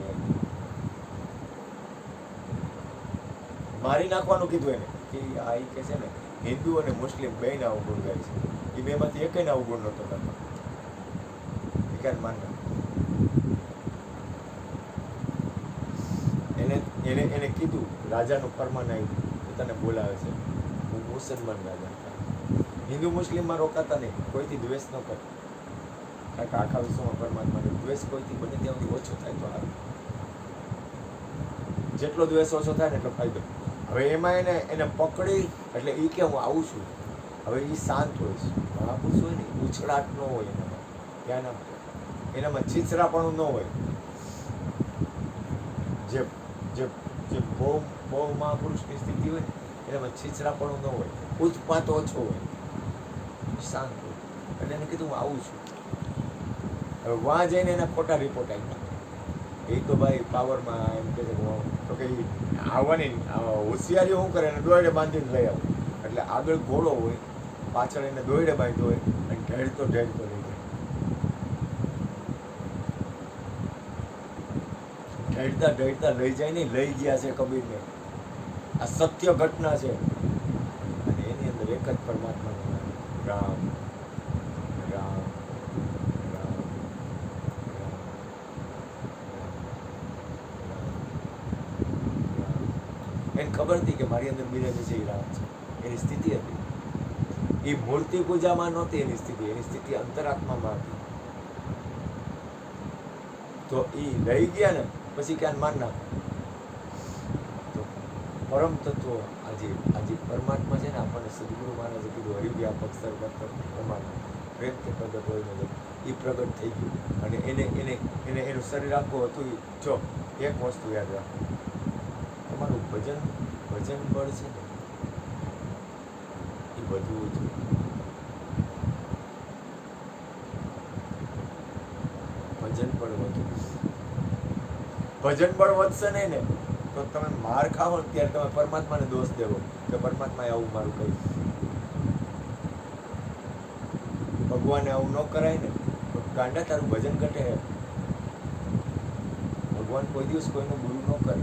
મારી નાખવાનું કીધું એને કે આ કે છે ને હિન્દુ અને મુસ્લિમ બેયના અવગુણ ગાય છે. એ બેમાંથી એકેયના અવગુણ નહોતો કરતો. એ ક્યારે માનતા? એને કીધું, રાજાનું ફરમાન આવ્યું તને બોલાવે છે. હું મુસલમાન રાજા. હિન્દુ મુસ્લિમમાં રોકાતા નહીં. કોઈથી દ્વેષ ન કર. કારણ કે આખા વિશ્વમાં પરમાત્માનો દ્વેષ કોઈથી બને ત્યાં સુધી ઓછો થાય તો સારું. જેટલો દ્વેષ ઓછો થાય ને એટલો ફાયદો. હવે એમાં એને પકડી એટલે એ કે હું આવું છું. હવે એ શાંત હોય છે. મહાપુરુષ હોય ને ઉછળાટ ન હોય એનામાં. ધ્યાન આપજો. એનામાં છીછરાપણું ન હોય. જે બહુ મહાપુરુષની સ્થિતિ હોય ને એનામાં છીછરાપણું ન હોય, ઉત્પાત ઓછો હોય, શાંત હોય. એટલે એને કીધું હું આવું છું. હવે વાં જઈને એના ખોટા રિપોર્ટ આવી. એ તો ભાઈ પાવરમાં એમ કે છે તો કે ઈ આવવાની હોશિયારી શું કરે એને દોયડે બાંધીને લઈ આવું એટલે આગળ ઘોડો હોય પાછળ એને દોયડે બાંધ્યો હોય અને ઢેળતો લઈ જાય ઢેળતા લઈ જાય નહીં લઈ ગયા છે કબીરને આ સત્ય ઘટના છે અને એની અંદર એક જ પરમાત્માનું નામ રામ રામ રામ એને ખબર હતી કે મારી અંદર બિરાજે છે એ રામ છે એની સ્થિતિ હતી એ મૂર્તિ પૂજામાં નહોતી એની સ્થિતિ અંતરાત્મામાં હતી તો એ લઈ ગયા ને પછી ક્યાં માન નાખો તો પરમ તત્વ આજે પરમાત્મા છે ને આપણને સદગુરુ મહારાજે કીધું હરિવ્યાપક સર્વત્ર પરમાત્મા પ્રેમ કે પ્રગટ હોય ને એ પ્રગટ થઈ ગયું અને એનું શરીર આખું હતું જો એક વસ્તુ યાદ રાખો તમારું ભજન બળ છે ને એ વધવું જોઈએ ભજન બળ વધવું ભજન બળ વધશે નહીં ને તો તમે માર ખાઓ ને ત્યારે તમે પરમાત્માને દોષ દેવો કે પરમાત્માએ આવું મારું કહ્યું ભગવાને આવું ન કરાય ને તો ગાંડા તારું ભજન ઘટે ભગવાન કોઈ દિવસ કોઈનું ગુરુ ન કરે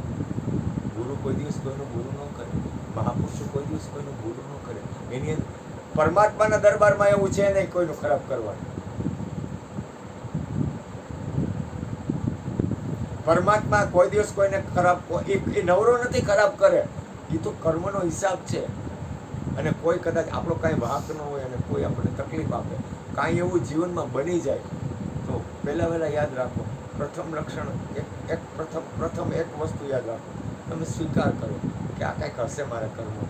ગુરુ કોઈ દિવસ કોઈનું ગુરુ ન કરે મહાપુરુષો કોઈ દિવસ કોઈનું ગુરુ ન કરે એની પરમાત્માના દરબારમાં એવું છે નહીં કોઈનું ખરાબ કરવાનું પરમાત્મા કોઈ દિવસ કોઈને ખરાબ એ નવરો નથી ખરાબ કરે એ તો કર્મનો હિસાબ છે અને કોઈ કદાચ આપણો કાંઈ વાંક ન હોય અને કોઈ આપણને તકલીફ આપે કાંઈ એવું જીવનમાં બની જાય તો વહેલા યાદ રાખો પ્રથમ લક્ષણ પ્રથમ એક વસ્તુ યાદ રાખો તમે સ્વીકાર કરો કે આ કાંઈક હશે મારા કર્મમાં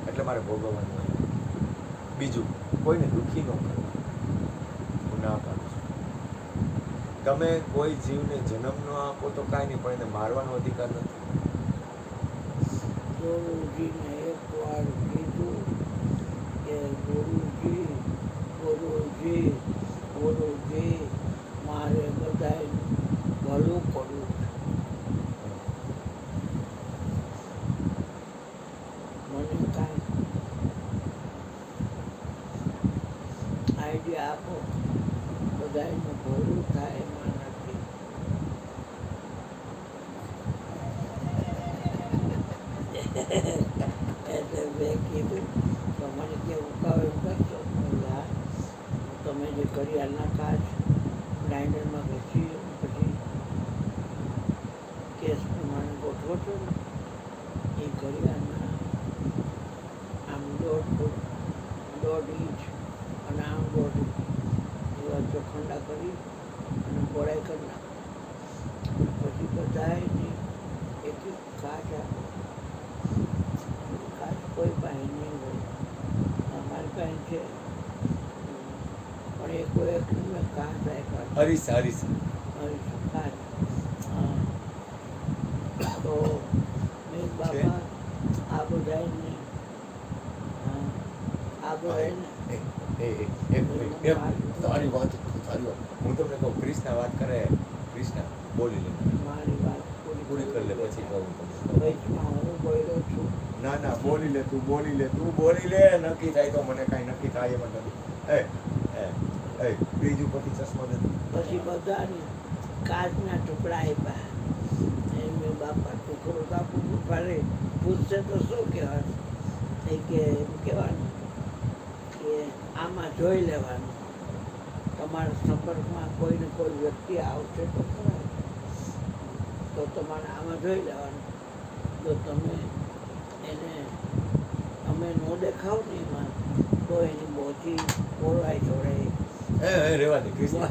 એટલે મારે ભોગવવાનું હોય બીજું કોઈને દુઃખી ન કરવું હું ના પાડું છું તમે કોઈ જીવને જન્મ ન આપો તો કાંઈ નહીં પણ એને મારવાનો અધિકાર નથી ગુરુજીને એકવાર કીધું કે ગુરુજી મારે બધાય ભલું કરવું મને કાંઈ આઈડિયા આપો બધાયનું ભલું થાય એમાં નથી એટલે મેં કીધું તો મને કેવું કહો એમ કરશો તમે જે ઘડિયાળના કાચ ગ્રાઇન્ડરમાં ઘસી પછી કેસ પ્રમાણે ગોઠવો છો ને એ ઘડિયાળના આમ 1.5 ફૂટ 1.5 ઇંચ અને આમ 1.5 ઇંચ એવા ચોખંડા કરી અને ગોળાઈ કરી નાખો પછી બધાની એક કાચ આપો કાચ કોઈ પાસે નહીં હોય અમારી પાસે છે પણ એ કોઈ એક મેં કાચ આપ્યા હરીશ કાચ તો મેં બાપા આ બધાને તારી વાત હું તમને કહું ક્રિષ્ના વાત કરે ક્રિષ્ના બોલી લે મારી વાત પૂરી કરી લે પછી કહું તમને વચમાં હું બોલ્યો છું ના બોલી લે તું બોલી લે નક્કી થાય તો મને કાંઈ નક્કી થાય એમ નથી એ ત્રીજું પછી ચશ્મા દે પછી બધાને કાચના ટુકડા આપ્યા એમને બાપા ટુકડો કાપવું પડે પૂછશે તો શું કહેવાનું એ કે કહેવાનું કે આમાં જોઈ લેવાનું તમારા સંપર્કમાં કોઈને કોઈ વ્યક્તિ આવશે તો ખરા તો તમારે આમાં જોઈ લેવાનું જો તમે એને અમે ન દેખાવ ને એમાં તો એની બોચી પોળવાઈ જોડે રેવા દે ક્રિષ્ના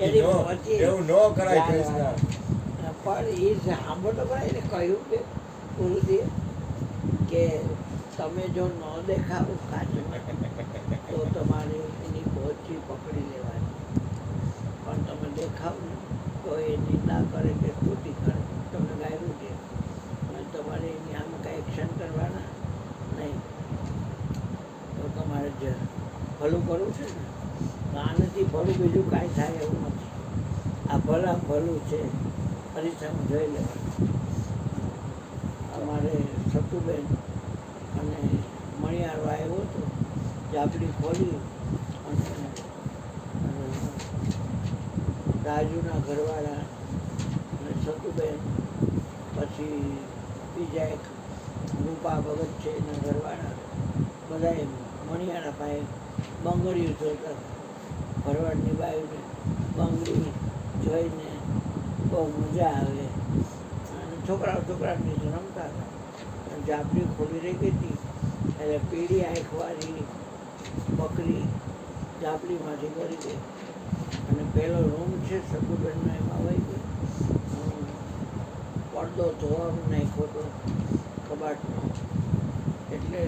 એની બોચી એવું ન કરાય ક્રિષ્ના પણ એ સાંભળો ખરા એને કહ્યું કે ગુરુજીએ કે તમે જો ન દેખાવો કાચમાં તો તમારે એની બોચી પકડી લેવાની પણ તમે દેખાવ ને તો એ નિંદા કરે કે સ્તુતિ કરે તમને ગાયરું છે અને તમારે એની આમ કાંઈ એક્શન કરવાના નહીં તો તમારે જ ભલું કરવું છે ને તો આનાથી ભલું બીજું કાંઈ થાય એવું નથી આ ભલા ભલું છે અરીસામાં જોઈ લેવાનું. અમારે સતુબેન અને મણિયારો આવ્યો હતો જાપડી ખોલી અને રાજુના ઘરવાળા અને સતુબેન, પછી બીજા એક રૂપા ભગત છે એના ઘરવાળા, બધાએ મણિયારા પાસે બંગડીઓ જોતા ભરવાડની બાયુને બંગડી જોઈને બહુ મજા આવે. અને છોકરાઓ નીચે રમતા હતા. અને જાપડી ખોલી રહી ગઈ હતી એટલે પીળી આંખવાળી બકરી જાપડીમાંથી કરી ગઈ અને પહેલો રૂમ છે સતુબેનનો એમાં વહી ગયો. પડદો ધોવાનું નાખ્યો હતો કબાટનો, એટલે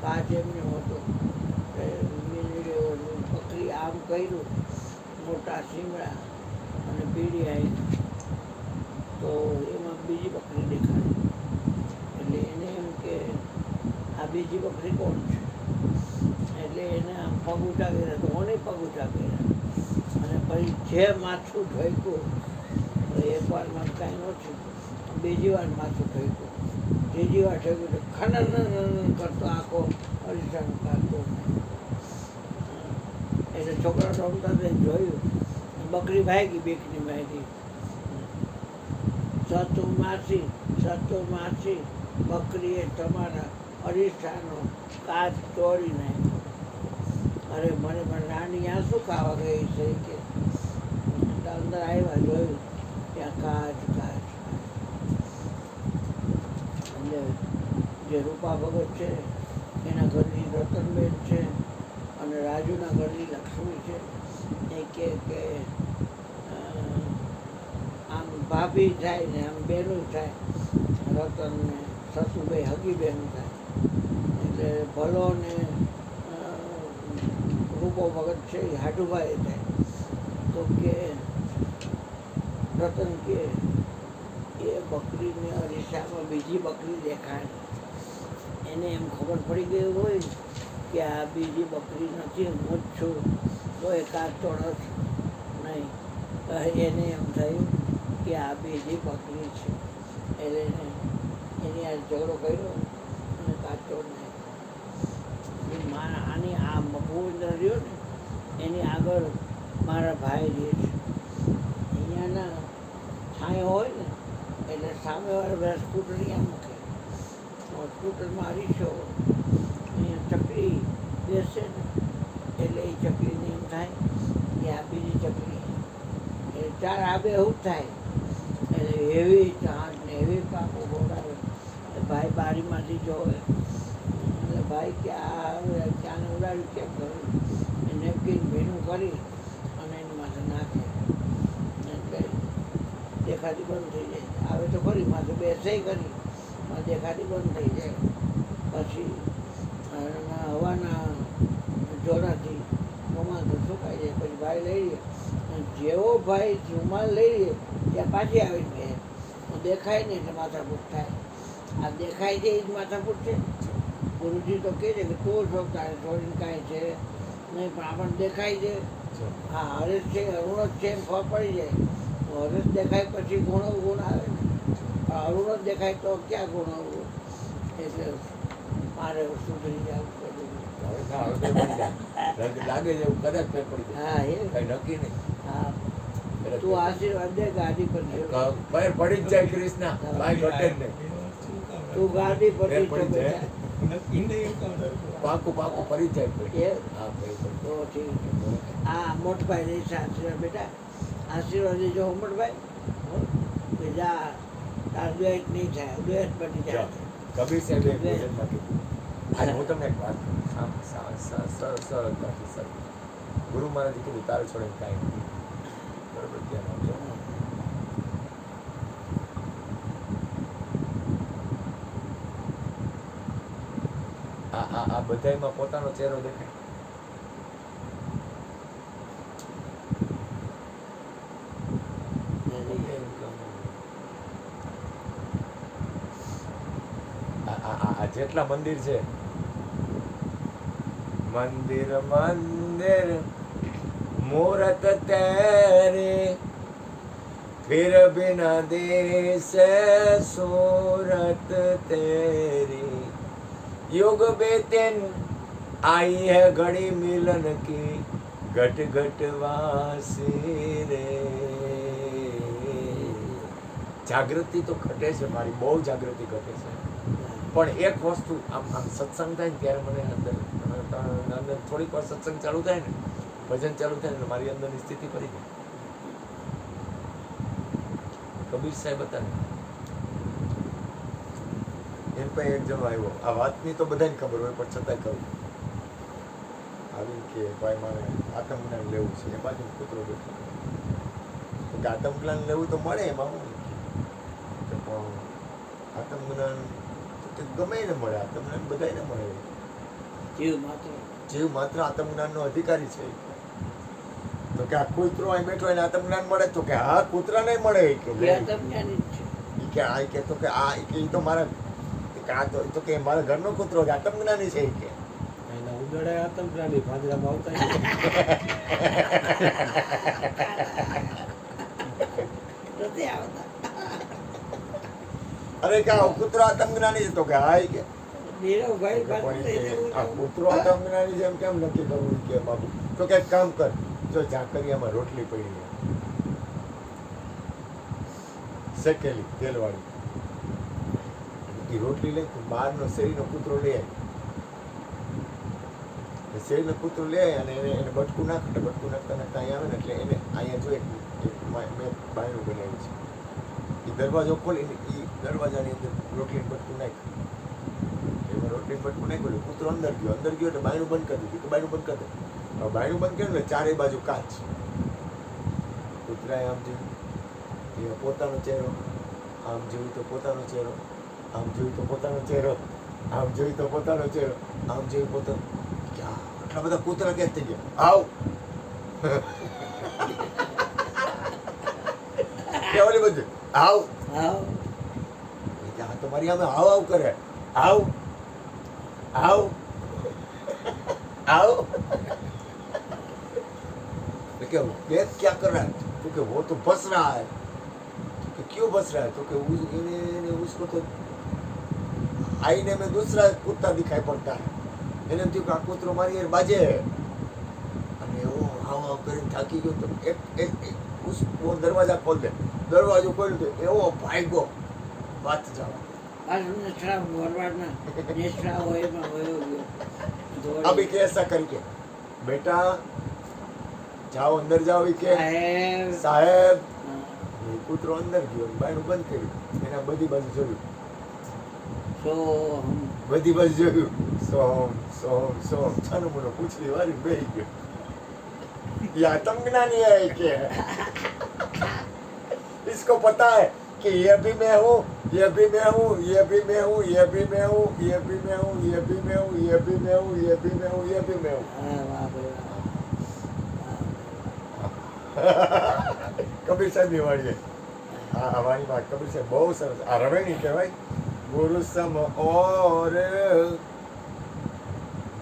કાચ એમને હતો. બકરી આમ કર્યું, મોટા શીંગડા અને પીળી આંખ, તો એમાં બીજી બકરી દેખાડી. એટલે એને એમ કે આ બીજી બકરી કોણ છે? એટલે એને આમ પગ ઉઠાવી રહ્યા, તો કોને પગ ઉઠાવી રહ્યા? અને પછી જે માથું ઢોક્યું, એક વારમાં કાંઈ ઓછું, બીજી વાર માથું ઢોક્યું, ત્રીજી વાર ઢોક્યું તો ખનન કરતો આખો અરીસાનો કાઢતો. એટલે છોકરા રમતા તે જોયું, બકરી ભાગી, બેકની ભાગી. સતુ માસી બકરીએ તમારા અરીસાનો કાચ તોડી નાખ્યો. અરે મને નાની આ શું ખાવા ગઈ છે કે અંદર આવ્યા, જોયું ત્યાં કાચ. એટલે જે રૂપા ભગત છે એના ઘરની રતનબેન છે અને રાજુના ઘરની લક્ષ્મી છે. એ કે આમ ભાભી થાય ને આમ બહેનું થાય, રતન ને સસુભાઈ હગી બહેનું થાય. એટલે ભલો ને રૂપો ભગત છે એ હાડુભાઈ થાય. તો કે રતન કે એ બકરીને અરીસામાં બીજી બકરી દેખાય, એને એમ ખબર પડી ગઈ હોય કે આ બીજી બકરી નથી, હું જ છું, તો એ કાચ તોડત નહીં. એને એમ થયું કે આ બીજી બકરી છે. એટલે એની આ ઝઘડો કર્યો અને કાચ તોડ નાખ્યો. આની આ ગોવિંદ રહ્યો ને એની આગળ મારા ભાઈ રહે છે. અહીંયાના છાંયો હોય ને એટલે સામેવાળા બધા સ્કૂટરની આમ મૂકે, સ્કૂટરમાં અરીસો અહીંયા ચકલી બેસે ને એટલે એ ચકલીને એમ થાય કે આ બીજી ચકલી. એટલે ચાર આબે એવું થાય. એટલે એવી ચાંદ ને એવી પાકો બોલાવે. ભાઈ બારીમાંથી જોવે એટલે ભાઈ કે આ ચાને ઉડાડ્યું કેમ કર્યું? એ નેપકિન ભીનું કરી અને એની માથે નાખે એટલે દેખાતી બંધ થઈ જાય. આવે તો ખરી માથે બેસે કરી, દેખાતી બંધ થઈ જાય. પછી હવાના જોરાથી રૂમાલ તો સુકાઈ જાય. પછી ભાઈ લઈ લે, જેવો ભાઈ રૂમાલ લઈ લે ત્યાં પાછી આવીને કહે દેખાય નહીં એટલે માથાકૂટ થાય. આ દેખાય છે એ જ માથાકૂટ છે. ગુરુજી તો કહે છે કે તું છો તારે થોડીને કાંઈ છે નહીં, પણ આપણને દેખાય છે. હા હરેશ છે, અરુણ જ છે એમ ખબર પડી જાય. તો હરેશ દેખાય પછી ગુણ આવે ને, પણ અરુણ જ દેખાય તો ક્યાં ગુણ આવવું? એટલે મારે સુધરી જવું પડ્યું. લાગે છે એવું કદાચ ફેર પડી જાય. હા એ કઈ નક્કી નહીં. હા તું આશીર્વાદ દે ગાડી પર ફેર પડી જ જાય કૃષ્ણ, ભાઈ ઘટે જ નહીં. તું ગાડી પર ફેર પડી જાય. પાકું ફરી જ જાય ફેર. એ હા ફરી પડી તો ઠીક. હા મોટભાઈ રહેશે આશીર્વાદ બેટા, આશીર્વાદ દેજો મોટભાઈ. કે જા તાર દ્વેષ નહીં થાય, દ્વેષ બની જાય. કબીર સાહેબ એક ભોજનમાં કીધું. આજે હું તમને એક વાત સરળતાથી સર ગુરુ મહારાજે કીધું તારે છોડીને કાંઈ નથી. બરોબર ધ્યાન આપજો. આ બધાયમાં પોતાનો ચહેરો દેખાય. આ જેટલા મંદિર છે, મંદિર મૂરત તેરે फिर भी न देश सूरत तेरी युग बेतिन आई है घड़ी मिलन की घट घट वासी रे જાગૃતિ તો ઘટે છે મારી બહુ જાગૃતિ ઘટે છે પણ એક વસ્તુ આમ સત્સંગ થાય ને ત્યારે મને અંદર થોડીક વાર સત્સંગ ચાલુ થાય ને ભજન ચાલુ થાય ને મારી અંદરની સ્થિતિ ફરી ગઈ કબીર સાહેબ હતા ને એમ પાસે એક જણો આવ્યો આ વાતની તો બધાને ખબર હોય પણ છતાંય કહું આવી કે ભાઈ મારે આત્મજ્ઞાન લેવું છે એ બાજુ કૂતરો બેઠો તો આત્મજ્ઞાન લેવું તો મળે એમાં હું પણ આત્મજ્ઞાન તો ગમે ને મળે આત્મજ્ઞાન બધાને મળે જીવ માત્ર આત્મજ્ઞાનનો અધિકારી છે તો કે આ કૂતરો અહીં બેઠો એને આત્મજ્ઞાન મળે તો કે હા કૂતરા નહીં મળે કે આ કે તો કે આ કે ઈ તો મારા આ તો કે મારા ઘરનો કૂતરો કે આત્મજ્ઞાની છે કે એના ઉદડે આતંકરાની ભાદરામાં આવતા અરે કે આ કૂતરો આત્મજ્ઞાની છે તો કે હા કે નીરવભાઈ આ કૂતરો આત્મજ્ઞાની છે એમ કેમ નક્કી કરવું કે બાબુ તો કે કામ કર જો ઝાકરિયામાં રોટલી પડી છે શેકેલી તેલવાળી એ રોટલી લઈ બહારનો શેરીનો કૂતરો લઈ આવી શેરીનો કૂતરો લઈ આવી અને એને બટકું નાખે બટકું નાખતા નાખતા અહીંયા આવે ને એટલે એને અહીંયા જો એક મેં બાયણું બનાવ્યું છે એ દરવાજો ખોલીને એ દરવાજાની અંદર રોટલીનું બટકું નાખ્યું એમાં રોટલીનું બટકું નાખ્યું એટલે કૂતરો અંદર ગયો એટલે બાયણું બંધ કરી દીધું કે બાયણું બંધ કરી દે હવે બાયણું બંધ કર્યું ને ચારે બાજુ કાચ કૂતરાએ આમ જોયું પોતાનો ચહેરો આમ જોયું તો પોતાનો ચહેરો આમ જોયું તો પોતાનો ચહેરો આમ જોયું તો પોતાનો ચહેરો આમ જોયું પોતાનો આટલા બધા કૂતરા ક્યાં થઈ ગયા આવ કે ઓલી બધું આવ આ તો મારી આમે આવ આવ કરે આવ આવ आओ क्या क्या कर रहा है तो कि वो तो बस रहा है तो कि क्यों बस रहा है तो कि उसको तो आईने में दूसरा कुत्ता दिखाई पड़ता है એને થયું કે આ કૂતરો મારી યાર બાજે અને એવો હાવ હાવ કરીને થાકી ગયો તો એક वो दरवाजा खोल दे दरवाજો ખોલ્યો તો એવો ભાગ્યો વાત जाओ अभी कैसा करके बेटा जाओ अंदर जाओ के साहेब કૂતરો અંદર ગયો બાયણું બંધ કર્યું એના બધી બાજુ જોયું બધી બાજુ જોયું સોમ સોમ સોમ છાનું મોનો પૂછડી વારી બેહી ગયો ये आत्मज्ञानी है कि इसको पता है कि ये भी मैं हूँ ये भी मैं हूँ ये भी मैं हूँ ये भी मैं हूँ ये भी मैं हूँ ये भी मैं हूँ ये भी मैं हूँ ये भी मैं हूँ ये भी मैं हूँ કબીર સાહેબ ની વાળી આ વાણી માં કબીર સાહેબ બહુ સરસ આ રવેણી કહેવાય ગુરુ સમ ઓર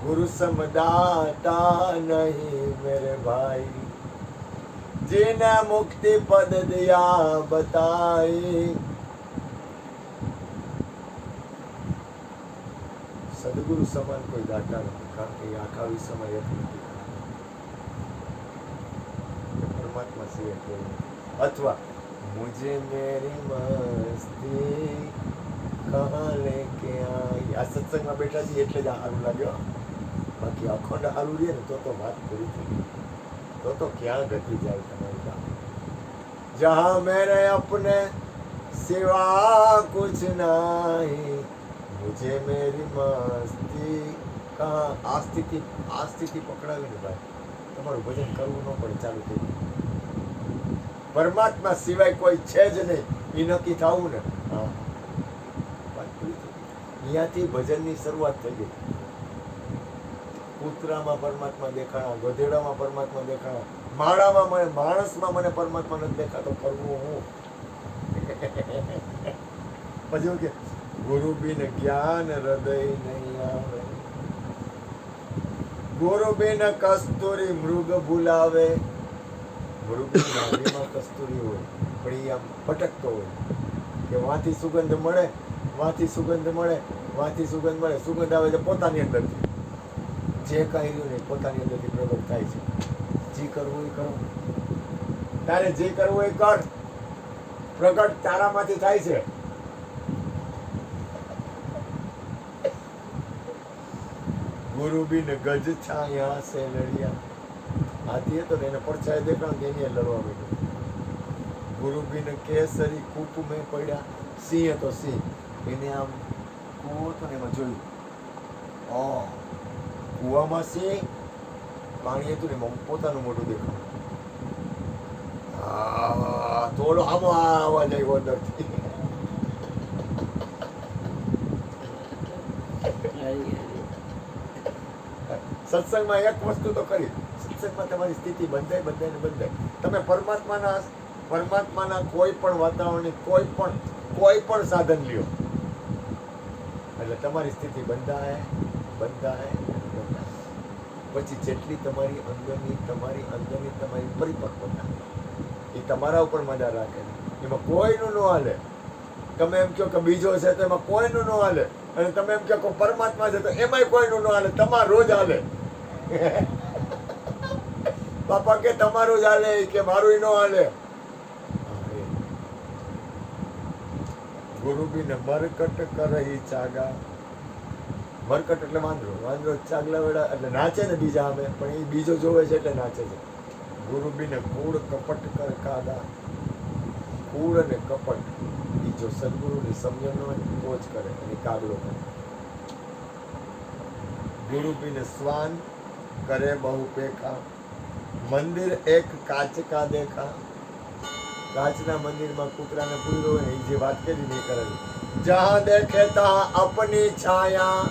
गुरु समदाता नहीं मेरे भाई जिन्हें मुक्ति पद दिया बताई सदगुरु समान कोई दाता नहीं कारण કે આખા વિશ્વમાં એક નથી પરમાત્મા સિવાય કોઈ અથવા मुझे मेरी मस्ती कहाँ लेके आई આ સત્સંગમાં બેઠા છીએ એટલે જ સારું લાગ્યો બાકી અખંડ સારું રહે ને તો વાત પૂરી થઈ ગઈ તો ક્યાં ગતિ જાય તમારી કામ જहाँ मेरे अपने सिवा कुछ नहीं मुझे मेरी मस्ती कहाँ આ સ્થિતિ પકડાવી ને ભાઈ તમારું ભજન કરવું ન પડે ચાલુ થઈ ગયું પરમાત્મા સિવાય કોઈ છે જ નહીં એ નક્કી થવું ને હા અહીંયાથી ભજનની શરૂઆત થઈ ગઈ કૂતરામાં પરમાત્મા દેખાણા ગધેડામાં પરમાત્મા દેખાણા માળામાં મને માણસમાં મને પરમાત્મા નથી દેખાતો કરવું હું પછી કે ગુરુ બિન જ્ઞાન હૃદય નહીં આવે ગુરુ બિન કસ્તુરી મૃગ ભૂલાવે મૃગ નાભીમાં કસ્તુરી હોય પણ એ આમ ભટકતો હોય કે વાંથી સુગંધ મળે, વાંથી સુગંધ મળે, વાંથી સુગંધ મળે, સુગંધ આવે છે પોતાની અંદરથી. જે કાંઈ રહ્યું ને પોતાની અંદરથી પ્રગટ થાય છે. જે કરવું એ કરો, તારે જે કરવું એ કર, પ્રગટ તારામાંથી થાય છે. ગુરુ બિન ગજ છાયા સે લડિયા. હાથી હતો ને એને પડછાયો દેખાણ કે એને લડવા માંડ્યો. ગુરુ બિન કેસરી કૂપ મેં પડ્યા. સિંહ હતો સિંહ, એને આમ કૂવો હતો ને એમાં જોયું, કૂવામાં સિંહ, પાણી હતું ને એમાં પોતાનું મોઢું દેખાણ. થોડો આવો અવાજ આવ્યો અંદરથી. સત્સંગમાં એક વસ્તુ તો કરી, સત્સંગમાં તમારી સ્થિતિ બદલાય બદલાય ને બદલાય. તમે પરમાત્માના કોઈ પણ વાતાવરણની કોઈ પણ સાધન લ્યો એટલે તમારી સ્થિતિ બંધાય. પછી જેટલી તમારી અંદરની પરિપક્વતા એ તમારા ઉપર મજા રાખે, એમાં કોઈનું ન હાલે. તમે એમ કહો કે બીજો છે તો એમાં કોઈનું ન હાલે, અને તમે એમ કહો કે પરમાત્મા છે તો એમાંય કોઈનું ન હાલે, તમારું જ હાલે. બાપા કે તમારું જ હાલે કે મારું ન હાલે. ગુરુ બિન મરકટ કરહી ચાગા. મરકટ એટલે વાંદરો. વાંદરો ચાગલા વેળા એટલે નાચે ને બીજા અમે, પણ એ બીજો જોવે છે એટલે નાચે છે. ગુરુ બિન કૂળ કપટ કર કાદા. કૂળ અને કપટ એ જો સદગુરુની સમજણ હોય ને તો જ કરે, અને કાગડો કરે. ગુરુ બિન શ્વાન કરે બહુ પેખા. મંદિર એક કાચ કા દેખા. કાચના મંદિરમાં કૂતરાને પૂર્યો હોય ને એ જે વાત કરી નહીં કરેલી. જહાં દેખે તાં અપની છાયા.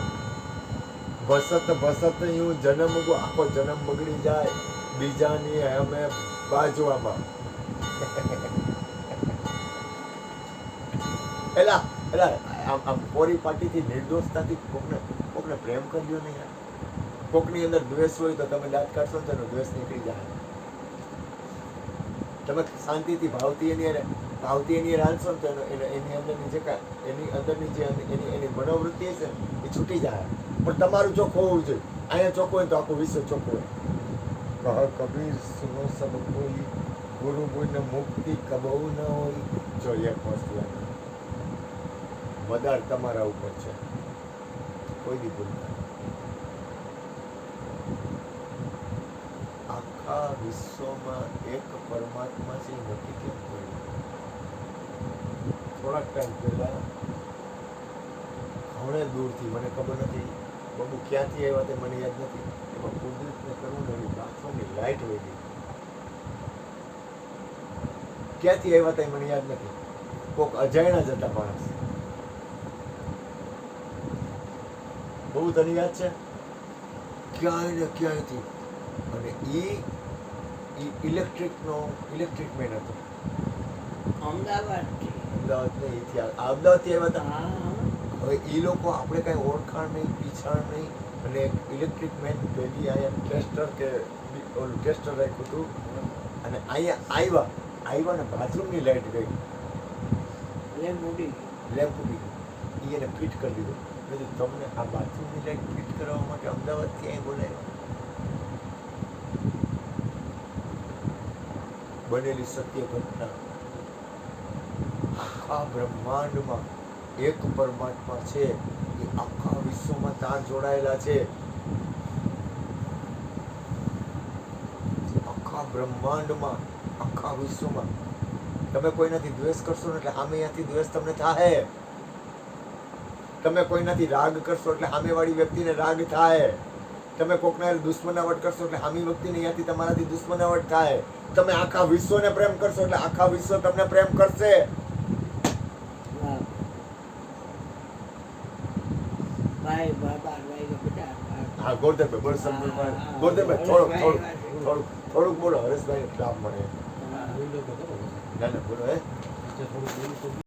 ભસત યું જન્મ આખો જન્મ બગડી જાય બીજાની અમે બાજવામાં. એલા આમ કોરી પાટીથી નિર્દોષતાથી કોકને પ્રેમ કર્યો નહીં યાર. કોકની અંદર દ્વેષ હોય તો તમે દાંત કાઢશો ને તેનો દ્વેષ નીકળી જાય. તમે શાંતિથી ભાવથી એની હાલશો ને તો એની અંદરની જે એની મનોવૃત્તિ છે એ છૂટી જાય. પણ તમારું ચોખ્ખું હોવું જોઈએ. અહીંયા ચોખ્ખું હોય તો આખું વિશ્વ ચોખ્ખું હોય. કહ કબીર સુનો સબ કોઈ, ગુરુ કોઈને મુક્તિ કબહુ ન હોય. જો એક વસ્તુ મદાર તમારા ઉપર છે, કોઈ દી ભૂલતા. આખા વિશ્વમાં એક પરમાત્મા છે, નક્કી કેમ કર્યું? થોડાક ટાઈમ પહેલા ઘણે દૂરથી, મને ખબર નથી બાબુ ક્યાંથી આવ્યા તે મને યાદ નથી, એમાં કુદરતને કરવું ને એની બાથરૂમની લાઇટ વહી ગઈ. ક્યાંથી આવ્યા તે મને યાદ નથી. કોક અજાણ્યા જ હતા માણસ. બહુ તને યાદ છે? ક્યાંય ને ક્યાંયથી. અને એ ઇલેક્ટ્રિક મેન હતો. અમદાવાદથી અમદાવાદથી આવ્યા હતા. હા. હવે એ લોકો આપણે કાંઈ ઓળખાણ નહીં, પીછાણ નહીં, અને ઇલેક્ટ્રિક મેન ભેગી અહીંયા ટેસ્ટર કે ઓલું ટેસ્ટર રાખ્યું હતું, અને અહીંયા આવ્યા ને બાથરૂમની લાઇટ ગઈ, લેમ્પ ઉડી ગઈ. એને ફિટ કરી દીધું. મેં કીધું તમને આ બાથરૂમની લાઇટ ફિટ કરવા માટે અમદાવાદથી અહીં બોલાવ્યા? બનેલી સત્ય ઘટના. આખા બ્રહ્માંડમાં એક પરમાત્મા છે, એ આખા વિશ્વમાં તાર જોડાયેલા છે. આખા બ્રહ્માંડમાં, આખા વિશ્વમાં. તમે કોઈનાથી દ્વેષ કરશો ને એટલે સામે ત્યાંથી દ્વેષ તમને થાય. તમે કોઈનાથી રાગ કરશો એટલે સામેવાળી વ્યક્તિને રાગ થાય. તમે કોકના દુશ્મનાવટ કરશો એટલે સામી વ્યક્તિને ત્યાંથી તમારાથી દુશ્મનાવટ થાય. તમે આખા વિશ્વને પ્રેમ કરશો એટલે આખા વિશ્વ તમને પ્રેમ કરશે. ભાઈ બાબા ભાઈ બેટા. હા ગોરધનભાઈ બોલો. ગોરધનભાઈ થોડુંક બોલો. હરેશભાઈ ક્લાપ મળે. ના બોલો. થોડું